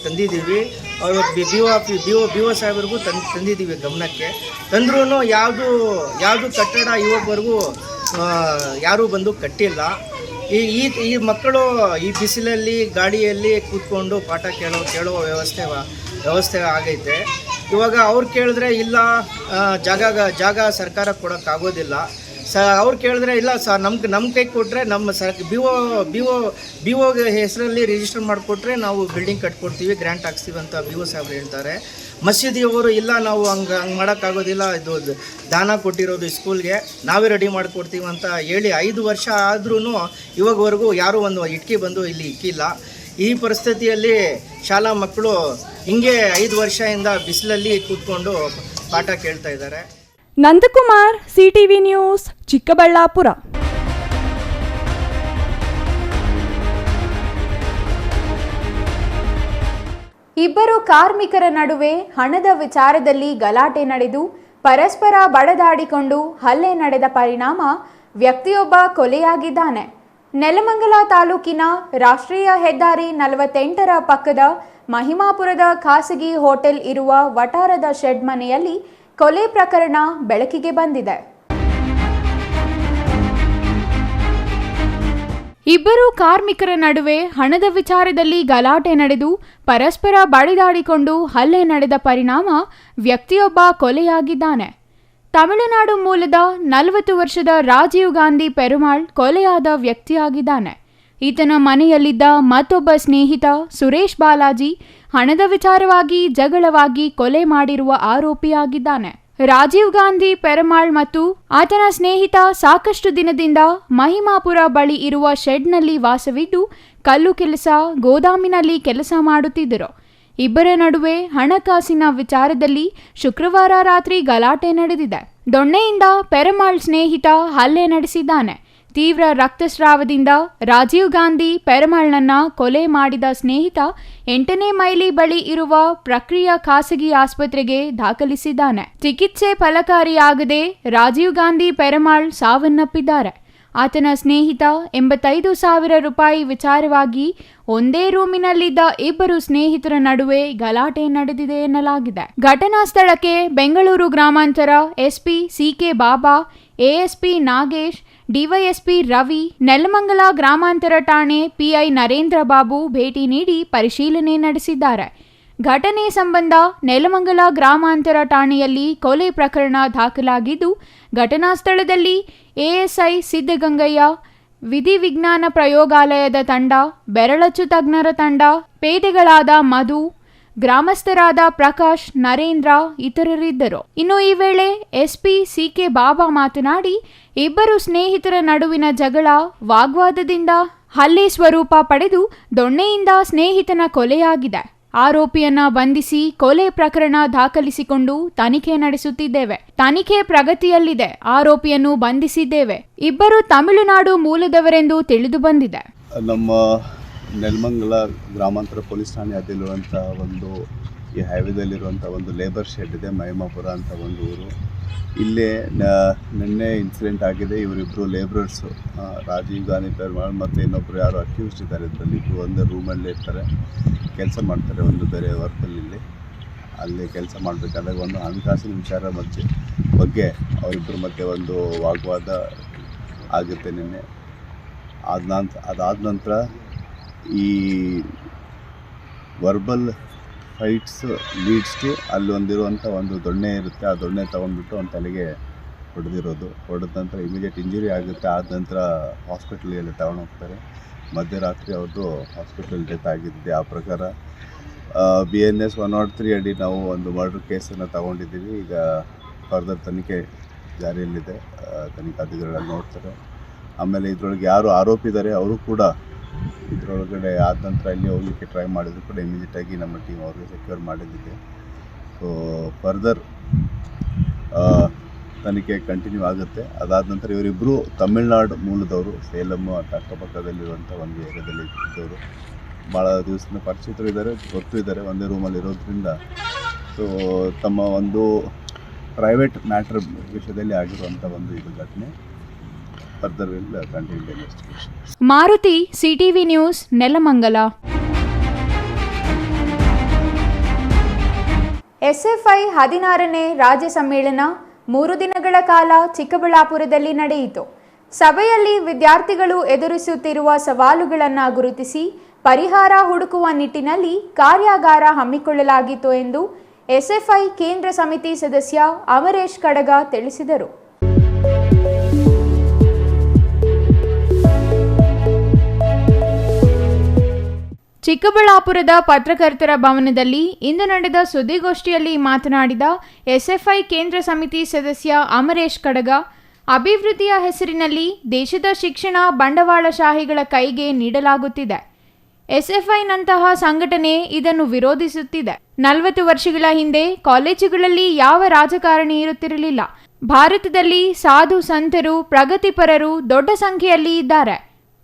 ತಂದಿದ್ದೀವಿ. ಅವರು ಬಿ ಒ ಸಾಹೇಬ್ರಿಗೂ ತಂದಿದ್ದೀವಿ ಗಮನಕ್ಕೆ. ತಂದ್ರೂ ಯಾವುದು ಕಟ್ಟಡ ಇವಾಗವರೆಗೂ ಯಾರೂ ಬಂದು ಕಟ್ಟಿಲ್ಲ. ಈ ಮಕ್ಕಳು ಈ ಬಿಸಿಲಲ್ಲಿ ಗಾಡಿಯಲ್ಲಿ ಕೂತ್ಕೊಂಡು ಪಾಠ ಕೇಳೋ ವ್ಯವಸ್ಥೆ ಆಗೈತೆ. ಇವಾಗ ಅವ್ರು ಕೇಳಿದ್ರೆ ಇಲ್ಲ ಜಾಗ ಸರ್ಕಾರ ಕೊಡೋಕ್ಕಾಗೋದಿಲ್ಲ. ಅವ್ರು ಕೇಳಿದ್ರೆ ಇಲ್ಲ ನಮ್ಮ ಕೈ ಕೊಟ್ಟರೆ ನಮ್ಮ ಬಿ ಒ ಹೆಸರಲ್ಲಿ ರಿಜಿಸ್ಟರ್ ಮಾಡಿಕೊಟ್ರೆ ನಾವು ಬಿಲ್ಡಿಂಗ್ ಕಟ್ಕೊಡ್ತೀವಿ, ಗ್ರ್ಯಾಂಟ್ ಹಾಕ್ಸ್ತೀವಿ ಅಂತ ಬಿ ಒ ಸಾಹೇಬ್ರು ಹೇಳ್ತಾರೆ. ಮಸೀದಿಯವರು ಇಲ್ಲ ನಾವು ಹಂಗೆ ಮಾಡೋಕ್ಕಾಗೋದಿಲ್ಲ, ಇದು ದಾನ ಕೊಟ್ಟಿರೋದು ಸ್ಕೂಲ್ಗೆ, ನಾವೇ ರೆಡಿ ಮಾಡಿಕೊಡ್ತೀವಿ ಅಂತ ಹೇಳಿ 5 ವರ್ಷ ಆದ್ರೂ ಇವಾಗವರೆಗೂ ಯಾರೂ ಒಂದು ಇಟ್ಕೆ ಬಂದು ಇಲ್ಲಿ ಇಕ್ಕಿಲ್ಲ. ಈ ಪರಿಸ್ಥಿತಿಯಲ್ಲಿ ಶಾಲಾ ಮಕ್ಕಳು ಹಿಂಗೆ 5 ವರ್ಷದಿಂದ ಬಿಸಿಲಲ್ಲಿ ಕೂತ್ಕೊಂಡು ಪಾಠ ಕೇಳ್ತಾ ಇದ್ದಾರೆ. Nandakumar, CTV news, Chikkaballapura. ಇಬ್ಬರು ಕಾರ್ಮಿಕರ ನಡುವೆ ಹಣದ ವಿಚಾರದಲ್ಲಿ ಗಲಾಟೆ ನಡೆದು ಪರಸ್ಪರ ಬಡದಾಡಿಕೊಂಡು ಹಲ್ಲೆ ನಡೆದ ಪರಿಣಾಮ ವ್ಯಕ್ತಿಯೊಬ್ಬ ಕೊಲೆಯಾಗಿದ್ದಾನೆ. ನೆಲಮಂಗಲ ತಾಲೂಕಿನ ರಾಷ್ಟ್ರೀಯ ಹೆದ್ದಾರಿ 48ರ ಪಕ್ಕದ ಮಹಿಮಾಪುರದ ಖಾಸಗಿ ಹೋಟೆಲ್ ಇರುವ ವಟಾರದ ಶೆಡ್ ಮನೆಯಲ್ಲಿ ಕೊಲೆ ಪ್ರಕರಣ ಬೆಳಕಿಗೆ ಬಂದಿದೆ. ಇಬ್ಬರು ಕಾರ್ಮಿಕರ ನಡುವೆ ಹಣದ ವಿಚಾರದಲ್ಲಿ ಗಲಾಟೆ ನಡೆದು ಪರಸ್ಪರ ಬಡಿದಾಡಿಕೊಂಡು ಹಲ್ಲೆ ನಡೆದ ಪರಿಣಾಮ ವ್ಯಕ್ತಿಯೊಬ್ಬ ಕೊಲೆಯಾಗಿದ್ದಾನೆ. ತಮಿಳುನಾಡು ಮೂಲದ 40 ವರ್ಷದ ರಾಜೀವ್ ಗಾಂಧಿ ಪೆರುಮಾಳ್ ಕೊಲೆಯಾದ ವ್ಯಕ್ತಿಯಾಗಿದ್ದಾನೆ. ಈತನ ಮನೆಯಲ್ಲಿದ್ದ ಮತ್ತೊಬ್ಬ ಸ್ನೇಹಿತ ಸುರೇಶ್ ಬಾಲಾಜಿ ಹಣದ ವಿಚಾರವಾಗಿ ಜಗಳವಾಗಿ ಕೊಲೆ ಮಾಡಿರುವ ಆರೋಪಿಯಾಗಿದ್ದಾನೆ. ರಾಜೀವ್ ಗಾಂಧಿ ಪೆರುಮಾಳ್ ಮತ್ತು ಆತನ ಸ್ನೇಹಿತ ಸಾಕಷ್ಟು ದಿನದಿಂದ ಮಹಿಮಾಪುರ ಬಳಿ ಇರುವ ಶೆಡ್ನಲ್ಲಿ ವಾಸವಿದ್ದು ಕಲ್ಲು ಕೆಲಸ, ಗೋದಾಮಿನಲ್ಲಿ ಕೆಲಸ ಮಾಡುತ್ತಿದ್ದರು. ಇಬ್ಬರ ನಡುವೆ ಹಣಕಾಸಿನ ವಿಚಾರದಲ್ಲಿ ಶುಕ್ರವಾರ ರಾತ್ರಿ ಗಲಾಟೆ ನಡೆದಿದೆ. ದೊಣ್ಣೆಯಿಂದ ಪೆರುಮಾಳ್ ಸ್ನೇಹಿತ ಹಲ್ಲೆ ನಡೆಸಿದ್ದಾನೆ. ತೀವ್ರ ರಕ್ತಸ್ರಾವದಿಂದ ರಾಜೀವ್ ಗಾಂಧಿ ಪೆರುಮಾಳ್ನನ್ನ ಕೊಲೆ ಮಾಡಿದ ಸ್ನೇಹಿತ 8ನೇ ಮೈಲಿ ಬಳಿ ಇರುವ ಪ್ರಕ್ರಿಯ ಖಾಸಗಿ ಆಸ್ಪತ್ರೆಗೆ ದಾಖಲಿಸಿದ್ದಾನೆ. ಚಿಕಿತ್ಸೆ ಫಲಕಾರಿಯಾಗದೆ ರಾಜೀವ್ ಗಾಂಧಿ ಪೆರುಮಾಳ್ ಸಾವನ್ನಪ್ಪಿದ್ದಾರೆ. ಆತನ ಸ್ನೇಹಿತ 85,000 ರೂಪಾಯಿ ವಿಚಾರವಾಗಿ ಒಂದೇ ರೂಮಿನಲ್ಲಿದ್ದ ಇಬ್ಬರು ಸ್ನೇಹಿತರ ನಡುವೆ ಗಲಾಟೆ ನಡೆದಿದೆ ಎನ್ನಲಾಗಿದೆ. ಘಟನಾ ಸ್ಥಳಕ್ಕೆ ಬೆಂಗಳೂರು ಗ್ರಾಮಾಂತರ ಎಸ್ಪಿ ಸಿಕೆ ಬಾಬಾ, ಎಎಸ್ಪಿ ನಾಗೇಶ್, ಡಿವೈಎಸ್ಪಿ ರವಿ, ನೆಲಮಂಗಲ ಗ್ರಾಮಾಂತರ ಠಾಣೆ ಪಿಐ ನರೇಂದ್ರ ಬಾಬು ಭೇಟಿ ನೀಡಿ ಪರಿಶೀಲನೆ ನಡೆಸಿದ್ದಾರೆ. ಘಟನೆ ಸಂಬಂಧ ನೆಲಮಂಗಲ ಗ್ರಾಮಾಂತರ ಠಾಣೆಯಲ್ಲಿ ಕೊಲೆ ಪ್ರಕರಣ ದಾಖಲಾಗಿದ್ದು, ಘಟನಾ ಸ್ಥಳದಲ್ಲಿ ಎಎಸ್ಐ ಸಿದ್ದಗಂಗಯ್ಯ, ವಿಧಿವಿಜ್ಞಾನ ಪ್ರಯೋಗಾಲಯದ ತಂಡ, ಬೆರಳಚ್ಚು ತಜ್ಞರ ತಂಡ, ಪೇದೆಗಳಾದ ಮಧು, ಗ್ರಾಮಸ್ಥರಾದ ಪ್ರಕಾಶ್, ನರೇಂದ್ರ ಇತರರಿದ್ದರು. ಇನ್ನು ಈ ವೇಳೆ ಎಸ್ಪಿ ಸಿಕೆ ಬಾಬಾ ಮಾತನಾಡಿ, ಇಬ್ಬರು ಸ್ನೇಹಿತರ ನಡುವಿನ ಜಗಳ ವಾಗ್ವಾದದಿಂದ ಹಲ್ಲೆ ಸ್ವರೂಪ ಪಡೆದು ದೊಣ್ಣೆಯಿಂದ ಸ್ನೇಹಿತನ ಕೊಲೆಯಾಗಿದೆ. ಆರೋಪಿಯನ್ನ ಬಂಧಿಸಿ ಕೊಲೆ ಪ್ರಕರಣ ದಾಖಲಿಸಿಕೊಂಡು ತನಿಖೆ ನಡೆಸುತ್ತಿದ್ದೇವೆ. ತನಿಖೆ ಪ್ರಗತಿಯಲ್ಲಿದೆ. ಆರೋಪಿಯನ್ನು ಬಂಧಿಸಿದ್ದೇವೆ. ಇಬ್ಬರು ತಮಿಳುನಾಡು ಮೂಲದವರೆಂದು ತಿಳಿದು ಬಂದಿದೆ. ನಮ್ಮ ನೆಲಮಂಗಲ ಗ್ರಾಮಾಂತರ ಪೊಲೀಸ್ ಠಾಣೆ ಅದಿರುವಂಥ ಒಂದು ಈ ಹೈವೇದಲ್ಲಿರುವಂಥ ಒಂದು ಲೇಬರ್ ಶೆಡ್ ಇದೆ, ಮಹಿಮಾಪುರ ಅಂತ ಒಂದು ಊರು. ಇಲ್ಲೇ ನಿನ್ನೆ ಇನ್ಸಿಡೆಂಟ್ ಆಗಿದೆ. ಇವರಿಬ್ಬರು ಲೇಬ್ರರ್ಸು, ರಾಜೀವ್ ಗಾಂಧಿ ಪೆರ್ಮಾಳ್ ಮತ್ತು ಇನ್ನೊಬ್ಬರು ಯಾರು ಅಕ್ಯೂಸ್ಡ್ ಇದ್ದಾರೆ. ಇದರಲ್ಲಿ ಇಬ್ಬರು ಒಂದೇ ರೂಮಲ್ಲಿ ಇರ್ತಾರೆ, ಕೆಲಸ ಮಾಡ್ತಾರೆ ಒಂದು ಬೇರೆ ವರ್ಕಲ್ಲಿ. ಅಲ್ಲಿ ಕೆಲಸ ಮಾಡಬೇಕಾದಾಗ ಒಂದು ಹಣಕಾಸಿನ ವಿಚಾರ ಬಗ್ಗೆ ಅವರಿಬ್ಬರ ಮಧ್ಯೆ ಒಂದು ವಾಗ್ವಾದ ಆಗುತ್ತೆ ನಿನ್ನೆ. ಅದಾದ ನಂತರ ಈ ವರ್ಬಲ್ ಫೈಟ್ಸ್ ಲೀಡ್ಸ್ ಟು ಅಲ್ಲಿ ಒಂದಿರುವಂಥ ಒಂದು ದೊಣ್ಣೆ ಇರುತ್ತೆ. ಆ ದೊಣ್ಣೆ ತೊಗೊಂಡ್ಬಿಟ್ಟು ಒಂದು ತಲೆಗೆ ಹೊಡೆದ ನಂತರ ಇಮಿಡಿಯೇಟ್ ಇಂಜುರಿ ಆಗುತ್ತೆ. ಆದ ನಂತರ ಹಾಸ್ಪಿಟಲ್ಗೆಲ್ಲ ತಗೊಂಡೋಗ್ತಾರೆ. ಮಧ್ಯರಾತ್ರಿ ಅವ್ರದ್ದು ಹಾಸ್ಪಿಟಲ್ ಡೆತ್ ಆಗಿದ್ದೆ. ಆ ಪ್ರಕಾರ BNS 103 ಅಡಿ ನಾವು ಒಂದು ಮರ್ಡರ್ ಕೇಸನ್ನು ತಗೊಂಡಿದ್ದೀವಿ. ಈಗ ಫರ್ದರ್ ತನಿಖೆ ಜಾರಿಯಲ್ಲಿದೆ, ತನಿಖಾಧಿಕಾರಿಗಳು ನೋಡ್ತಾರೆ. ಆಮೇಲೆ ಇದರೊಳಗೆ ಯಾರು ಆರೋಪಿ ಇದ್ದಾರೆ ಅವರು ಕೂಡ ಇದರೊಳಗಡೆ ಆದ ನಂತರ ಇಲ್ಲಿ ಹೋಗಲಿಕ್ಕೆ ಟ್ರೈ ಮಾಡಿದ್ರು ಕೂಡ ಇಮಿಡಿಯೇಟಾಗಿ ನಮ್ಮ ಟೀಮ್ ಅವ್ರಿಗೆ ಸೆಕ್ಯೂರ್ ಮಾಡಿದ್ದಿದೆ. ಸೊ ಫರ್ದರ್ ತನಿಖೆ ಕಂಟಿನ್ಯೂ ಆಗುತ್ತೆ. ಅದಾದ ನಂತರ ಇವರಿಬ್ಬರು ತಮಿಳ್ನಾಡು ಮೂಲದವರು, ಸೇಲಮ್ ಅಕ್ಕಪಕ್ಕದಲ್ಲಿರುವಂಥ ಒಂದು ಏರಿಯಾದಲ್ಲಿ ಇದ್ದವರು. ಭಾಳ ದಿವಸದಿಂದ ಪರಿಚಿತರು ಇದ್ದಾರೆ, ಗೊತ್ತು ಇದ್ದಾರೆ, ಒಂದೇ ರೂಮಲ್ಲಿ ಇರೋದ್ರಿಂದ. ಸೊ ತಮ್ಮ ಒಂದು ಪ್ರೈವೇಟ್ ಮ್ಯಾಟ್ರ್ ವಿಷಯದಲ್ಲಿ ಆಗಿರುವಂಥ ಒಂದು ಇದು ಘಟನೆ. Further will continue investigation. Maruti, CTV news, Nelamangala. SFI 16ನೇ ರಾಜ್ಯ ಸಮ್ಮೇಳನ 3 ದಿನಗಳ ಕಾಲ ಚಿಕ್ಕಬಳ್ಳಾಪುರದಲ್ಲಿ ನಡೆಯಿತು. ಸಭೆಯಲ್ಲಿ ವಿದ್ಯಾರ್ಥಿಗಳು ಎದುರಿಸುತ್ತಿರುವ ಸವಾಲುಗಳನ್ನು ಗುರುತಿಸಿ ಪರಿಹಾರ ಹುಡುಕುವ ನಿಟ್ಟಿನಲ್ಲಿ ಕಾರ್ಯಾಗಾರ ಹಮ್ಮಿಕೊಳ್ಳಲಾಗಿತ್ತು ಎಂದು SFI ಕೇಂದ್ರ ಸಮಿತಿ ಸದಸ್ಯ ಅಮರೇಶ್ ಕಡಗ ತಿಳಿಸಿದರು. ಚಿಕ್ಕಬಳ್ಳಾಪುರದ ಪತ್ರಕರ್ತರ ಭವನದಲ್ಲಿ ಇಂದು ನಡೆದ ಸುದ್ದಿಗೋಷ್ಠಿಯಲ್ಲಿ ಮಾತನಾಡಿದ SFI ಕೇಂದ್ರ ಸಮಿತಿ ಸದಸ್ಯ ಅಮರೇಶ್ ಕಡಗ, ಅಭಿವೃದ್ಧಿಯ ಹೆಸರಿನಲ್ಲಿ ದೇಶದ ಶಿಕ್ಷಣ ಬಂಡವಾಳಶಾಹಿಗಳ ಕೈಗೆ ನೀಡಲಾಗುತ್ತಿದೆ. SFIನಂತಹ ಸಂಘಟನೆ ಇದನ್ನು ವಿರೋಧಿಸುತ್ತಿದೆ. 40 ವರ್ಷಗಳ ಹಿಂದೆ ಕಾಲೇಜುಗಳಲ್ಲಿ ಯಾವ ರಾಜಕಾರಣಿ ಇರುತ್ತಿರಲಿಲ್ಲ. ಭಾರತದಲ್ಲಿ ಸಾಧು ಸಂತರು, ಪ್ರಗತಿಪರರು ದೊಡ್ಡ ಸಂಖ್ಯೆಯಲ್ಲಿ ಇದ್ದಾರೆ.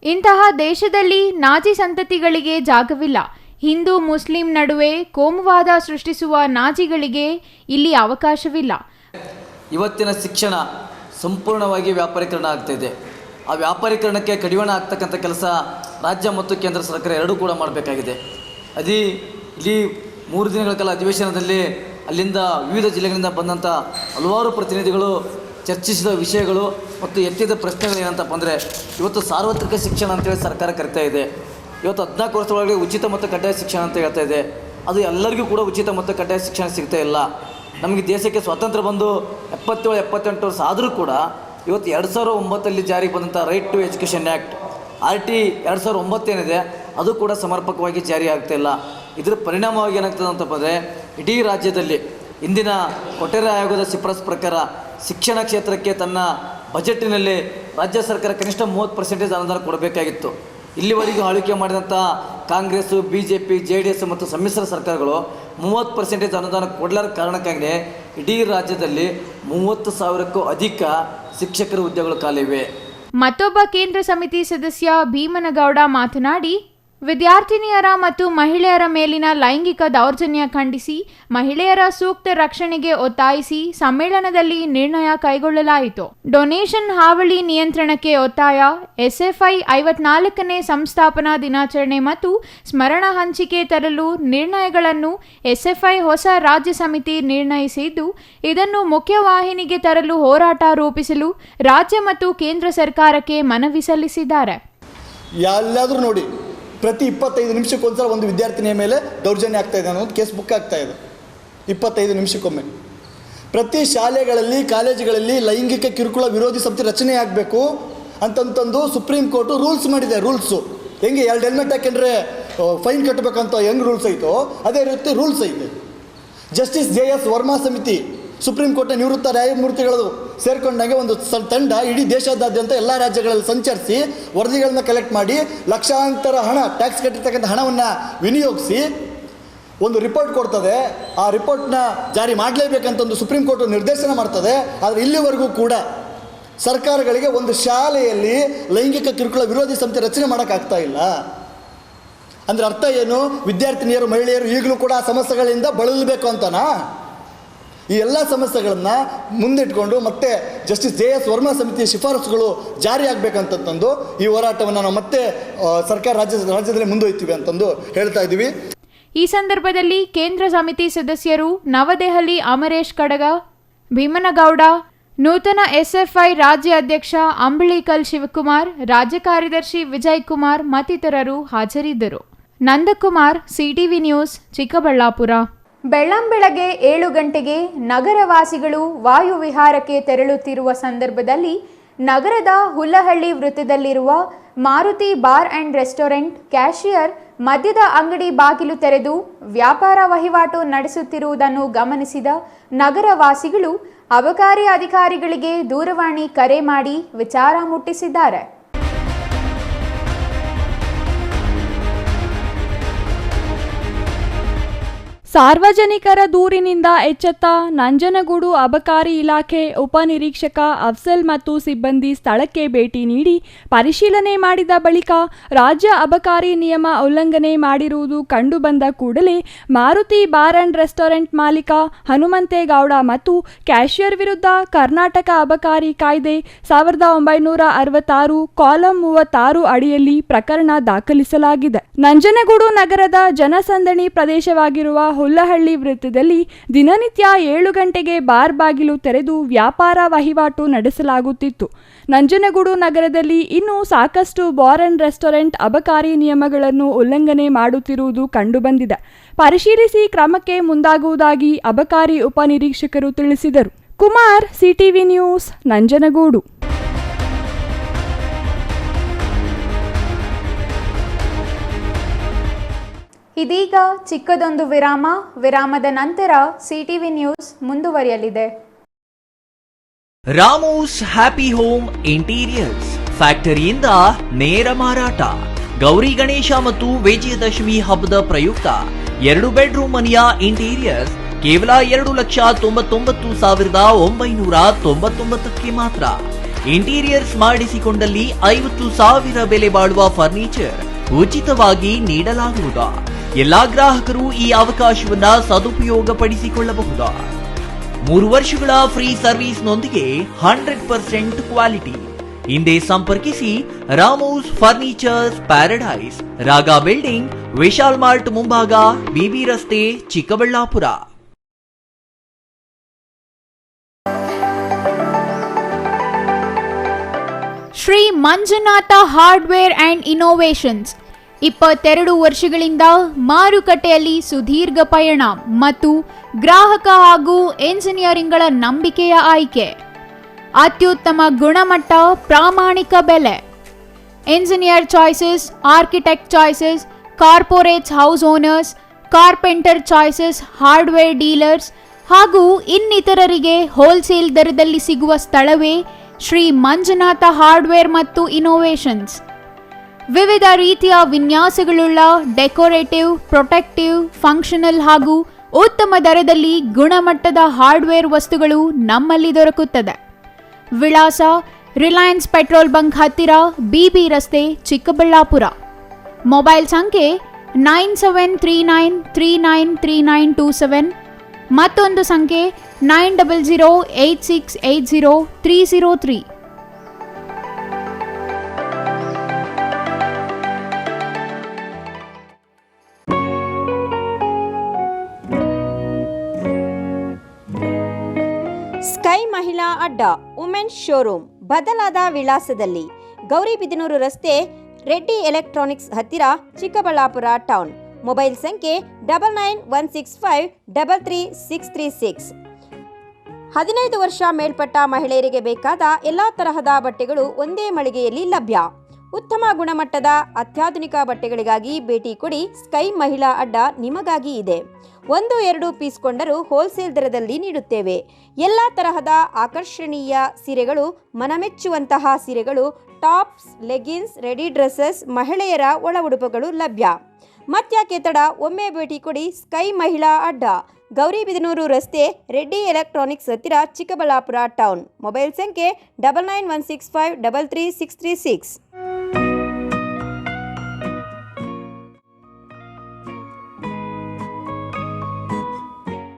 ಇಂತಹ ದೇಶದಲ್ಲಿ ನಾಜಿ ಸಂತತಿಗಳಿಗೆ ಜಾಗವಿಲ್ಲ. ಹಿಂದೂ ಮುಸ್ಲಿಂ ನಡುವೆ ಕೋಮುವಾದ ಸೃಷ್ಟಿಸುವ ನಾಜಿಗಳಿಗೆ ಇಲ್ಲಿ ಅವಕಾಶವಿಲ್ಲ. ಇವತ್ತಿನ ಶಿಕ್ಷಣ ಸಂಪೂರ್ಣವಾಗಿ ವ್ಯಾಪಾರೀಕರಣ ಆಗ್ತಾಯಿದೆ. ಆ ವ್ಯಾಪಾರೀಕರಣಕ್ಕೆ ಕಡಿವಾಣ ಆಗ್ತಕ್ಕಂಥ ಕೆಲಸ ರಾಜ್ಯ ಮತ್ತು ಕೇಂದ್ರ ಸರ್ಕಾರ ಎರಡೂ ಕೂಡ ಮಾಡಬೇಕಾಗಿದೆ. ಇಲ್ಲಿ 3 ದಿನಗಳ ಕಾಲ ಅಧಿವೇಶನದಲ್ಲಿ ಅಲ್ಲಿಂದ ವಿವಿಧ ಜಿಲ್ಲೆಗಳಿಂದ ಬಂದಂಥ ಹಲವಾರು ಪ್ರತಿನಿಧಿಗಳು ಚರ್ಚಿಸಿದ ವಿಷಯಗಳು ಮತ್ತು ಎತ್ತಿದ ಪ್ರಶ್ನೆಗಳು ಏನಂತಪ್ಪ ಅಂದರೆ, ಇವತ್ತು ಸಾರ್ವತ್ರಿಕ ಶಿಕ್ಷಣ ಅಂತೇಳಿ ಸರ್ಕಾರ ಕರಿತಾ ಇದೆ. ಇವತ್ತು 14 ವರ್ಷದೊಳಗೆ ಉಚಿತ ಮತ್ತು ಕಡ್ಡಾಯ ಶಿಕ್ಷಣ ಅಂತ ಹೇಳ್ತಾ ಇದೆ. ಅದು ಎಲ್ಲರಿಗೂ ಕೂಡ ಉಚಿತ ಮತ್ತು ಕಡ್ಡಾಯ ಶಿಕ್ಷಣ ಸಿಗ್ತಾ ಇಲ್ಲ. ನಮಗೆ ದೇಶಕ್ಕೆ ಸ್ವಾತಂತ್ರ್ಯ ಬಂದು 77-78 ವರ್ಷ ಆದರೂ ಕೂಡ ಇವತ್ತು 2009 ಜಾರಿಗೆ ಬಂದಂಥ right to education act RT 2009 ಏನಿದೆ ಅದು ಕೂಡ ಸಮರ್ಪಕವಾಗಿ ಜಾರಿ ಆಗ್ತಾಯಿಲ್ಲ. ಇದರ ಪರಿಣಾಮವಾಗಿ ಏನಾಗ್ತದೆ ಅಂತಪ್ಪ ಅಂದರೆ, ಇಡೀ ರಾಜ್ಯದಲ್ಲಿ ಇಂದಿನ ಕೊಠಾರಿ ಆಯೋಗದ ಶಿಫಾರಸು ಪ್ರಕಾರ ಶಿಕ್ಷಣ ಕ್ಷೇತ್ರಕ್ಕೆ ತನ್ನ ಬಜೆಟ್ಟಿನಲ್ಲಿ ರಾಜ್ಯ ಸರ್ಕಾರ ಕನಿಷ್ಠ 30% ಅನುದಾನ ಕೊಡಬೇಕಾಗಿತ್ತು. ಇಲ್ಲಿವರೆಗೂ ಆಳ್ವಿಕೆ ಮಾಡಿದಂಥ ಕಾಂಗ್ರೆಸ್ಸು, BJP, JDS ಮತ್ತು ಸಮ್ಮಿಶ್ರ ಸರ್ಕಾರಗಳು 30% ಅನುದಾನ ಕೊಡಲಾರ ಕಾರಣಕ್ಕಾಗಿ ಇಡೀ ರಾಜ್ಯದಲ್ಲಿ 30,000ಕ್ಕೂ ಅಧಿಕ ಶಿಕ್ಷಕರ ಹುದ್ದೆಗಳು ಖಾಲಿವೆ. ಮತ್ತೊಬ್ಬ ಕೇಂದ್ರ ಸಮಿತಿ ಸದಸ್ಯ ಭೀಮನಗೌಡ ಮಾತನಾಡಿ, ವಿದ್ಯಾರ್ಥಿನಿಯರ ಮತ್ತು ಮಹಿಳೆಯರ ಮೇಲಿನ ಲೈಂಗಿಕ ದೌರ್ಜನ್ಯ ಖಂಡಿಸಿ ಮಹಿಳೆಯರ ಸೂಕ್ತ ರಕ್ಷಣೆಗೆ ಒತ್ತಾಯಿಸಿ ಸಮ್ಮೇಳನದಲ್ಲಿ ನಿರ್ಣಯ ಕೈಗೊಳ್ಳಲಾಯಿತು. ಡೊನೇಷನ್ ಹಾವಳಿ ನಿಯಂತ್ರಣಕ್ಕೆ ಒತ್ತಾಯ, SFI 54ನೇ ಸಂಸ್ಥಾಪನಾ ದಿನಾಚರಣೆ ಮತ್ತು ಸ್ಮರಣ ಹಂಚಿಕೆ ತರಲು ನಿರ್ಣಯಗಳನ್ನು SFI ಹೊಸ ರಾಜ್ಯ ಸಮಿತಿ ನಿರ್ಣಯಿಸಿದ್ದು, ಇದನ್ನು ಮುಖ್ಯವಾಹಿನಿಗೆ ತರಲು ಹೋರಾಟ ರೂಪಿಸಲು ರಾಜ್ಯ ಮತ್ತು ಕೇಂದ್ರ ಸರ್ಕಾರಕ್ಕೆ ಮನವಿ ಸಲ್ಲಿಸಿದ್ದಾರೆ. ಎಲ್ಲಾದರೂ ನೋಡಿ, ಪ್ರತಿ 25 ನಿಮಿಷಕ್ಕೊಂದ್ಸಲ ಒಂದು ವಿದ್ಯಾರ್ಥಿನಿಯ ಮೇಲೆ ದೌರ್ಜನ್ಯ ಆಗ್ತಾಯಿದೆ ಅನ್ನೋ ಒಂದು ಕೇಸ್ ಬುಕ್ ಆಗ್ತಾಯಿದೆ. 25 ನಿಮಿಷಕ್ಕೊಮ್ಮೆ ಪ್ರತಿ ಶಾಲೆಗಳಲ್ಲಿ, ಕಾಲೇಜುಗಳಲ್ಲಿ ಲೈಂಗಿಕ ಕಿರುಕುಳ ವಿರೋಧಿ ಸಮಿತಿ ರಚನೆ ಆಗಬೇಕು ಅಂತಂತಂದು ಸುಪ್ರೀಂ ಕೋರ್ಟು ರೂಲ್ಸ್ ಮಾಡಿದೆ. ರೂಲ್ಸು ಹೆಂಗೆ 2 ಹೆಲ್ಮೆಟ್ ಹಾಕೊಂಡ್ರೆ ಫೈನ್ ಕಟ್ಟಬೇಕಂತ ಹೆಂಗೆ ರೂಲ್ಸ್ ಐತೋ ಅದೇ ರೀತಿ ರೂಲ್ಸ್ ಐತೆ. ಜಸ್ಟಿಸ್ JS ವರ್ಮಾ ಸಮಿತಿ, ಸುಪ್ರೀಂ ಕೋರ್ಟ್ನ ನಿವೃತ್ತ ನ್ಯಾಯಮೂರ್ತಿಗಳು ಸೇರ್ಕೊಂಡಾಗೆ ಒಂದು ತಂಡ ಇಡೀ ದೇಶದಾದ್ಯಂತ ಎಲ್ಲ ರಾಜ್ಯಗಳಲ್ಲಿ ಸಂಚರಿಸಿ ವರದಿಗಳನ್ನ ಕಲೆಕ್ಟ್ ಮಾಡಿ ಲಕ್ಷಾಂತರ ಹಣ, ಟ್ಯಾಕ್ಸ್ ಕಟ್ಟಿರ್ತಕ್ಕಂಥ ಹಣವನ್ನು ವಿನಿಯೋಗಿಸಿ ಒಂದು ರಿಪೋರ್ಟ್ ಕೊಡ್ತದೆ. ಆ ರಿಪೋರ್ಟ್ನ ಜಾರಿ ಮಾಡಲೇಬೇಕಂತ ಒಂದು ಸುಪ್ರೀಂ ಕೋರ್ಟ್ ನಿರ್ದೇಶನ ಮಾಡ್ತದೆ. ಆದರೆ ಇಲ್ಲಿವರೆಗೂ ಕೂಡ ಸರ್ಕಾರಗಳಿಗೆ ಒಂದು ಶಾಲೆಯಲ್ಲಿ ಲೈಂಗಿಕ ಕಿರುಕುಳ ವಿರೋಧಿ ಸಮಿತಿ ರಚನೆ ಮಾಡೋಕ್ಕಾಗ್ತಾ ಇಲ್ಲ. ಅಂದರೆ ಅರ್ಥ ಏನು? ವಿದ್ಯಾರ್ಥಿನಿಯರು, ಮಹಿಳೆಯರು ಈಗಲೂ ಕೂಡ ಆ ಸಮಸ್ಯೆಗಳಿಂದ ಬಳಲಬೇಕು ಅಂತನಾ? ಈ ಎಲ್ಲ ಸಮಸ್ಯೆಗಳನ್ನು ಮುಂದಿಟ್ಕೊಂಡು ಮತ್ತೆ ಜಸ್ಟಿಸ್ JS ವರ್ಮಾ ಸಮಿತಿಯ ಶಿಫಾರಸುಗಳು ಜಾರಿಯಾಗಬೇಕಂತಂದು ಈ ಹೋರಾಟವನ್ನು ನಾವು ಮತ್ತೆ ಸರ್ಕಾರ ರಾಜ್ಯದಲ್ಲಿ ಮುಂದೊಯ್ತೀವಿ ಅಂತಂದು ಹೇಳ್ತಾ ಇದ್ದೀವಿ. ಈ ಸಂದರ್ಭದಲ್ಲಿ ಕೇಂದ್ರ ಸಮಿತಿ ಸದಸ್ಯರು ನವದೆಹಲಿ ಅಮರೇಶ್ ಕಡಗ, ಭೀಮನಗೌಡ, ನೂತನ SFI ರಾಜ್ಯ ಅಧ್ಯಕ್ಷ ಅಂಬಳಿಕಲ್ ಶಿವಕುಮಾರ್, ರಾಜ್ಯ ಕಾರ್ಯದರ್ಶಿ ವಿಜಯ್ ಕುಮಾರ್ ಮತ್ತಿತರರು ಹಾಜರಿದ್ದರು. Nandakumar, CTV news, Chikkaballapur. ಬೆಳ್ಳಂಬೆಳಗ್ಗೆ 7 ಗಂಟೆಗೆ ನಗರವಾಸಿಗಳು ವಾಯುವಿಹಾರಕ್ಕೆ ತೆರಳುತ್ತಿರುವ ಸಂದರ್ಭದಲ್ಲಿ ನಗರದ ಹುಲ್ಲಹಳ್ಳಿ ವೃತ್ತದಲ್ಲಿರುವ Maruti bar and restaurant cashier ಮದ್ಯದ ಅಂಗಡಿ ಬಾಗಿಲು ತೆರೆದು ವ್ಯಾಪಾರ ವಹಿವಾಟು ನಡೆಸುತ್ತಿರುವುದನ್ನು ಗಮನಿಸಿದ ನಗರವಾಸಿಗಳು ಅಬಕಾರಿ ಅಧಿಕಾರಿಗಳಿಗೆ ದೂರವಾಣಿ ಕರೆ ಮಾಡಿ ವಿಚಾರ ಮುಟ್ಟಿಸಿದ್ದಾರೆ. ಸಾರ್ವಜನಿಕರ ದೂರಿನಿಂದ ಎಚ್ಚೆತ್ತ ನಂಜನಗೂಡು ಅಬಕಾರಿ ಇಲಾಖೆ ಉಪನಿರೀಕ್ಷಕ ಅಫ್ಸಲ್ ಮತ್ತು ಸಿಬ್ಬಂದಿ ಸ್ಥಳಕ್ಕೆ ಭೇಟಿ ನೀಡಿ ಪರಿಶೀಲನೆ ಮಾಡಿದ ಬಳಿಕ ರಾಜ್ಯ ಅಬಕಾರಿ ನಿಯಮ ಉಲ್ಲಂಘನೆ ಮಾಡಿರುವುದು ಕಂಡುಬಂದ ಕೂಡಲೇ ಮಾರುತಿ ಬಾರ್ ಅಂಡ್ ರೆಸ್ಟೋರೆಂಟ್ ಮಾಲೀಕ ಹನುಮಂತೇಗೌಡ ಮತ್ತು ಕ್ಯಾಶಿಯರ್ ವಿರುದ್ಧ ಕರ್ನಾಟಕ ಅಬಕಾರಿ ಕಾಯ್ದೆ 1966 ಕಾಲಂ 36 ಅಡಿಯಲ್ಲಿ ಪ್ರಕರಣ ದಾಖಲಿಸಲಾಗಿದೆ. ನಂಜನಗೂಡು ನಗರದ ಜನಸಂದಣಿ ಪ್ರದೇಶವಾಗಿರುವ ಹುಲ್ಲಹಳ್ಳಿ ವೃತ್ತದಲ್ಲಿ ದಿನನಿತ್ಯ 7 ಗಂಟೆಗೆ ಬಾರ್ ಬಾಗಿಲು ತೆರೆದು ವ್ಯಾಪಾರ ವಹಿವಾಟು ನಡೆಸಲಾಗುತ್ತಿತ್ತು. ನಂಜನಗೂಡು ನಗರದಲ್ಲಿ ಇನ್ನೂ ಸಾಕಷ್ಟು ಬಾರ್ ಅಂಡ್ ರೆಸ್ಟೋರೆಂಟ್ ಅಬಕಾರಿ ನಿಯಮಗಳನ್ನು ಉಲ್ಲಂಘನೆ ಮಾಡುತ್ತಿರುವುದು ಕಂಡುಬಂದಿದೆ. ಪರಿಶೀಲಿಸಿ ಕ್ರಮಕ್ಕೆ ಮುಂದಾಗುವುದಾಗಿ ಅಬಕಾರಿ ಉಪನಿರೀಕ್ಷಕರು ತಿಳಿಸಿದರು. Kumar, CTV news, Nanjangud. ಇದೀಗ ಚಿಕ್ಕದೊಂದು ವಿರಾಮದ ನಂತರ CTV ನ್ಯೂಸ್ ಮುಂದುವರಿಯಲಿದೆ. ರಾಮೋಸ್ ಹ್ಯಾಪಿ ಹೋಮ್ ಇಂಟೀರಿಯರ್ಸ್ ಫ್ಯಾಕ್ಟರಿಯಿಂದ ನೇರ ಮಾರಾಟ. ಗೌರಿ ಗಣೇಶ ಮತ್ತು ವಿಜಯದಶಮಿ ಹಬ್ಬದ ಪ್ರಯುಕ್ತ 2 ಬೆಡ್ರೂಮ್ ಮನೆಯ ಇಂಟೀರಿಯರ್ಸ್ ಕೇವಲ 2,99,999ಕ್ಕೆ ಮಾತ್ರ. ಇಂಟೀರಿಯರ್ಸ್ ಮಾಡಿಸಿಕೊಂಡಲ್ಲಿ 50,000 ಬೆಲೆ ಬಾಳುವ ಫರ್ನಿಚರ್ ಉಚಿತವಾಗಿ ನೀಡಲಾಗುವುದು. ಎಲ್ಲಾ ಗ್ರಾಹಕರು ಈ ಅವಕಾಶವನ್ನ ಸದುಪಯೋಗಪಡಿಸಿಕೊಳ್ಳಬಹುದು. 3 ವರ್ಷಗಳ ಫ್ರೀ ಸರ್ವಿಸ್ನೊಂದಿಗೆ 100% ಕ್ವಾಲಿಟಿ. ಹಿಂದೆ ಸಂಪರ್ಕಿಸಿ Ramos furnitures paradise, Raga building, Vishal mart ಮುಂಭಾಗ, BB ರಸ್ತೆ, Chikkaballapur. Shri Manjunatha hardware and innovations 22 ವರ್ಷಗಳಿಂದ ಮಾರುಕಟ್ಟೆಯಲ್ಲಿ ಸುದೀರ್ಘ ಪಯಣ ಮತ್ತು ಗ್ರಾಹಕ ಹಾಗೂ ಎಂಜಿನಿಯರಿಂಗ್ಗಳ ನಂಬಿಕೆಯ ಆಯ್ಕೆ. ಅತ್ಯುತ್ತಮ ಗುಣಮಟ್ಟ, ಪ್ರಾಮಾಣಿಕ ಬೆಲೆ. Engineer choices, architect choices, corporates house owners, carpenter choices, hardware dealers ಹಾಗೂ ಇನ್ನಿತರರಿಗೆ ಹೋಲ್ಸೇಲ್ ದರದಲ್ಲಿ ಸಿಗುವ ಸ್ಥಳವೇ ಶ್ರೀ ಮಂಜುನಾಥ ಹಾರ್ಡ್ವೇರ್ ಮತ್ತು ಇನ್ನೋವೇಷನ್ಸ್. ವಿವಿಧ ರೀತಿಯ ವಿನ್ಯಾಸಗಳುಳ್ಳ ಡೆಕೋರೇಟಿವ್, ಪ್ರೊಟೆಕ್ಟಿವ್, ಫಂಕ್ಷನಲ್ ಹಾಗೂ ಉತ್ತಮ ದರದಲ್ಲಿ ಗುಣಮಟ್ಟದ ಹಾರ್ಡ್ವೇರ್ ವಸ್ತುಗಳು ನಮ್ಮಲ್ಲಿ ದೊರಕುತ್ತದೆ. ವಿಳಾಸ: ರಿಲಯನ್ಸ್ ಪೆಟ್ರೋಲ್ ಬಂಕ್ ಹತ್ತಿರ, BB ರಸ್ತೆ, ಚಿಕ್ಕಬಳ್ಳಾಪುರ. ಮೊಬೈಲ್ ಸಂಖ್ಯೆ 9739393927, ಮತ್ತೊಂದು ಸಂಖ್ಯೆ 9008680303. ಸ್ಕೈ ಮಹಿಳಾ ಅಡ್ಡ ವುಮೆನ್ಸ್ ಶೋರೂಮ್ ಬದಲಾದ ವಿಳಾಸದಲ್ಲಿ, ಗೌರಿಬಿದನೂರು ರಸ್ತೆ, ರೆಡ್ಡಿ ಎಲೆಕ್ಟ್ರಾನಿಕ್ಸ್ ಹತ್ತಿರ, ಚಿಕ್ಕಬಳ್ಳಾಪುರ ಟೌನ್. ಮೊಬೈಲ್ ಸಂಖ್ಯೆ 9916533636. 15 ವರ್ಷ ಮೇಲ್ಪಟ್ಟ ಮಹಿಳೆಯರಿಗೆ ಬೇಕಾದ ಎಲ್ಲ ತರಹದ ಬಟ್ಟೆಗಳು ಒಂದೇ ಮಳಿಗೆಯಲ್ಲಿ ಲಭ್ಯ. ಉತ್ತಮ ಗುಣಮಟ್ಟದ ಅತ್ಯಾಧುನಿಕ ಬಟ್ಟೆಗಳಿಗಾಗಿ ಭೇಟಿ ಕೊಡಿ. ಸ್ಕೈ ಮಹಿಳಾ ಅಡ್ಡ ನಿಮಗಾಗಿ ಇದೆ. 1-2 ಪೀಸ್ ಕೊಂಡರೂ ಹೋಲ್ಸೇಲ್ ದರದಲ್ಲಿ ನೀಡುತ್ತೇವೆ. ಎಲ್ಲ ತರಹದ ಆಕರ್ಷಣೀಯ ಸೀರೆಗಳು, ಮನಮೆಚ್ಚುವಂತಹ ಸೀರೆಗಳು, ಟಾಪ್ಸ್, ಲೆಗಿನ್ಸ್, ರೆಡಿ ಡ್ರೆಸ್ಸಸ್, ಮಹಿಳೆಯರ ಒಳ ಉಡುಪುಗಳು ಲಭ್ಯ. ಮತ್ಯಾಕೆ ತಡ, ಒಮ್ಮೆ ಭೇಟಿ ಕೊಡಿ. ಸ್ಕೈ ಮಹಿಳಾ ಅಡ್ಡ, ಗೌರಿಬಿದನೂರು ರಸ್ತೆ, ರೆಡ್ಡಿ ಎಲೆಕ್ಟ್ರಾನಿಕ್ಸ್ ಹತ್ತಿರ, ಚಿಕ್ಕಬಳ್ಳಾಪುರ ಟೌನ್. ಮೊಬೈಲ್ ಸಂಖ್ಯೆ 9916533636.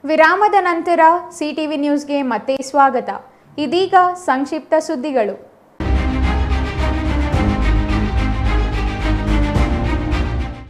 ವಿರಾಮದ ನಂತರ ಸಿಟಿವಿ ನ್ಯೂಸ್ಗೆ ಮತ್ತೆ ಸ್ವಾಗತ. ಇದೀಗ ಸಂಕ್ಷಿಪ್ತ ಸುದ್ದಿಗಳು.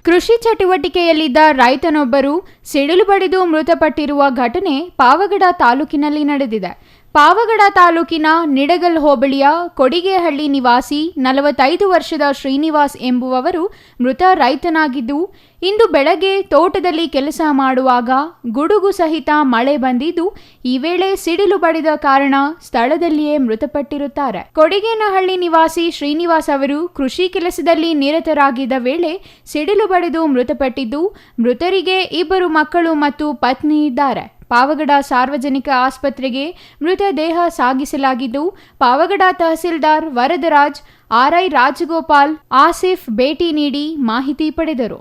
ಕೃಷಿ ಚಟುವಟಿಕೆಯಲ್ಲಿದ್ದ ರೈತನೊಬ್ಬರು ಸಿಡಿಲು ಬಡಿದು ಮೃತಪಟ್ಟಿರುವ ಘಟನೆ ಪಾವಗಡ ತಾಲೂಕಿನಲ್ಲಿ ನಡೆದಿದೆ. ಪಾವಗಡ ತಾಲೂಕಿನ ನಿಡಗಲ್ ಹೋಬಳಿಯ ಕೊಡಿಗೆಹಳ್ಳಿ ನಿವಾಸಿ 45 ವರ್ಷದ ಶ್ರೀನಿವಾಸ್ ಎಂಬುವವರು ಮೃತ ರೈತನಾಗಿದ್ದು, ಇಂದು ಬೆಳಗ್ಗೆ ತೋಟದಲ್ಲಿ ಕೆಲಸ ಮಾಡುವಾಗ ಗುಡುಗು ಸಹಿತ ಮಳೆ ಬಂದಿದ್ದು, ಈ ವೇಳೆ ಸಿಡಿಲು ಬಡಿದ ಕಾರಣ ಸ್ಥಳದಲ್ಲಿಯೇ ಮೃತಪಟ್ಟಿರುತ್ತಾರೆ. ಕೊಡಿಗೇನಹಳ್ಳಿ ನಿವಾಸಿ ಶ್ರೀನಿವಾಸ್ ಅವರು ಕೃಷಿ ಕೆಲಸದಲ್ಲಿ ನಿರತರಾಗಿದ್ದ ವೇಳೆ ಸಿಡಿಲು ಬಡಿದು ಮೃತಪಟ್ಟಿದ್ದು, ಮೃತರಿಗೆ 2 ಮಕ್ಕಳು ಮತ್ತು ಪತ್ನಿ ಇದ್ದಾರೆ. ಪಾವಗಡ ಸಾರ್ವಜನಿಕ ಆಸ್ಪತ್ರೆಗೆ ಮೃತದೇಹ ಸಾಗಿಸಲಾಗಿದ್ದು, ಪಾವಗಡ ತಹಸೀಲ್ದಾರ್ ವರದರಾಜ್, ಆರ್ಐ ರಾಜಗೋಪಾಲ್, ಆಸಿಫ್ ಭೇಟಿ ನೀಡಿ ಮಾಹಿತಿ ಪಡೆದರು.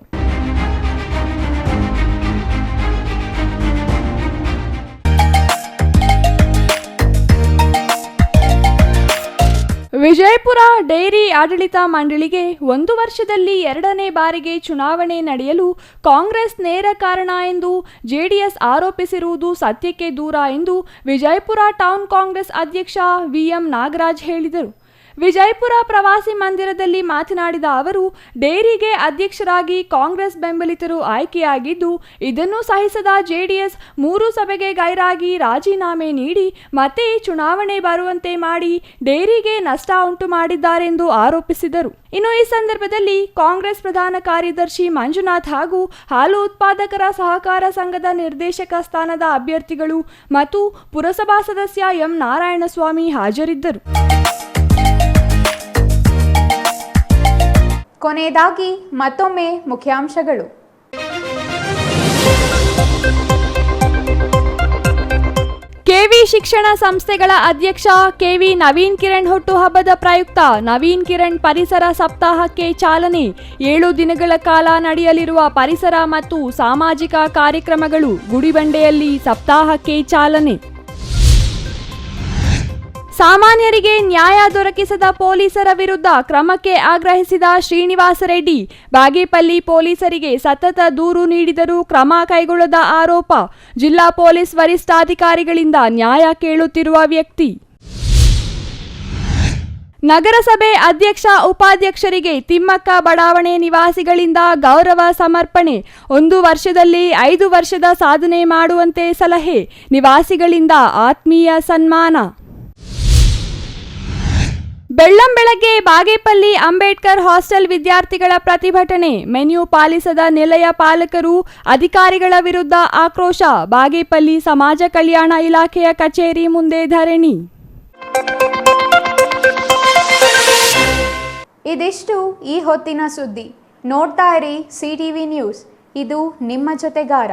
ವಿಜಯಪುರ ಡೈರಿ ಆಡಳಿತ ಮಂಡಳಿಗೆ 1 ವರ್ಷದಲ್ಲಿ 2ನೇ ಬಾರಿಗೆ ಚುನಾವಣೆ ನಡೆಯಲು ಕಾಂಗ್ರೆಸ್ ನೇರ ಕಾರಣ ಎಂದು ಜೆಡಿಎಸ್ ಆರೋಪಿಸಿರುವುದು ಸತ್ಯಕ್ಕೆ ದೂರ ಎಂದು ವಿಜಯಪುರ ಟೌನ್ ಕಾಂಗ್ರೆಸ್ ಅಧ್ಯಕ್ಷ ವಿಎಂ ನಾಗರಾಜ್ ಹೇಳಿದರು. ವಿಜಯಪುರ ಪ್ರವಾಸಿ ಮಂದಿರದಲ್ಲಿ ಮಾತನಾಡಿದ ಅವರು, ಡೇರಿಗೆ ಅಧ್ಯಕ್ಷರಾಗಿ ಕಾಂಗ್ರೆಸ್ ಬೆಂಬಲಿತರು ಆಯ್ಕೆಯಾಗಿದ್ದು, ಇದನ್ನು ಸಹಿಸದ ಜೆಡಿಎಸ್ 3 ಸಭೆಗೆ ಗೈರಾಗಿ ರಾಜೀನಾಮೆ ನೀಡಿ ಮತ್ತೆ ಚುನಾವಣೆ ಬರುವಂತೆ ಮಾಡಿ ಡೇರಿಗೆ ನಷ್ಟ ಉಂಟು ಮಾಡಿದ್ದಾರೆಂದು ಆರೋಪಿಸಿದರು. ಇನ್ನು ಈ ಸಂದರ್ಭದಲ್ಲಿ ಕಾಂಗ್ರೆಸ್ ಪ್ರಧಾನ ಕಾರ್ಯದರ್ಶಿ ಮಂಜುನಾಥ್ ಹಾಗೂ ಹಾಲು ಉತ್ಪಾದಕರ ಸಹಕಾರ ಸಂಘದ ನಿರ್ದೇಶಕ ಸ್ಥಾನದ ಅಭ್ಯರ್ಥಿಗಳು ಮತ್ತು ಪುರಸಭಾ ಸದಸ್ಯ ಎಂ ನಾರಾಯಣಸ್ವಾಮಿ ಹಾಜರಿದ್ದರು. ಕೊನೆಯದಾಗಿ ಮತ್ತೊಮ್ಮೆ ಮುಖ್ಯಾಂಶಗಳು. ಕೆವಿ ಶಿಕ್ಷಣ ಸಂಸ್ಥೆಗಳ ಅಧ್ಯಕ್ಷ ಕೆವಿ ನವೀನ್ ಕಿರಣ್ ಹುಟ್ಟುಹಬ್ಬದ ಪ್ರಯುಕ್ತ ನವೀನ್ ಕಿರಣ್ ಪರಿಸರ ಸಪ್ತಾಹಕ್ಕೆ ಚಾಲನೆ. 7 ದಿನಗಳ ಕಾಲ ನಡೆಯಲಿರುವ ಪರಿಸರ ಮತ್ತು ಸಾಮಾಜಿಕ ಕಾರ್ಯಕ್ರಮಗಳು. ಗುಡಿಬಂಡೆಯಲ್ಲಿ ಸಪ್ತಾಹಕ್ಕೆ ಚಾಲನೆ. ಸಾಮಾನ್ಯರಿಗೆ ನ್ಯಾಯ ದೊರಕಿಸದ ಪೊಲೀಸರ ವಿರುದ್ಧ ಕ್ರಮಕ್ಕೆ ಆಗ್ರಹಿಸಿದ ಶ್ರೀನಿವಾಸ ರೆಡ್ಡಿ. ಬಾಗೇಪಲ್ಲಿ ಪೊಲೀಸರಿಗೆ ಸತತ ದೂರು ನೀಡಿದರೂ ಕ್ರಮ ಕೈಗೊಳ್ಳದ ಆರೋಪ. ಜಿಲ್ಲಾ ಪೊಲೀಸ್ ವರಿಷ್ಠಾಧಿಕಾರಿಗಳಿಂದ ನ್ಯಾಯ ಕೇಳುತ್ತಿರುವ ವ್ಯಕ್ತಿ. ನಗರಸಭೆ ಅಧ್ಯಕ್ಷ ಉಪಾಧ್ಯಕ್ಷರಿಗೆ ತಿಮ್ಮಕ್ಕ ಬಡಾವಣೆ ನಿವಾಸಿಗಳಿಂದ ಗೌರವ ಸಮರ್ಪಣೆ. 1 ವರ್ಷದಲ್ಲಿ 5 ವರ್ಷದ ಸಾಧನೆ ಮಾಡುವಂತೆ ಸಲಹೆ. ನಿವಾಸಿಗಳಿಂದ ಆತ್ಮೀಯ ಸನ್ಮಾನ. ಬೆಳ್ಳಂಬೆಳಗ್ಗೆ ಬಾಗೇಪಲ್ಲಿ ಅಂಬೇಡ್ಕರ್ ಹಾಸ್ಟೆಲ್ ವಿದ್ಯಾರ್ಥಿಗಳ ಪ್ರತಿಭಟನೆ. ಮೆನ್ಯೂ ಪಾಲಿಸದ ನಿಲಯ ಪಾಲಕರು, ಅಧಿಕಾರಿಗಳ ವಿರುದ್ಧ ಆಕ್ರೋಶ. ಬಾಗೇಪಲ್ಲಿ ಸಮಾಜ ಕಲ್ಯಾಣ ಇಲಾಖೆಯ ಕಚೇರಿ ಮುಂದೆ ಧರಣಿ. ಇದಿಷ್ಟು ಈ ಹೊತ್ತಿನ ಸುದ್ದಿ. ನೋಡ್ತಾ ಇರಿ ಸಿಟಿವಿ ನ್ಯೂಸ್, ಇದು ನಿಮ್ಮ ಜೊತೆಗಾರ.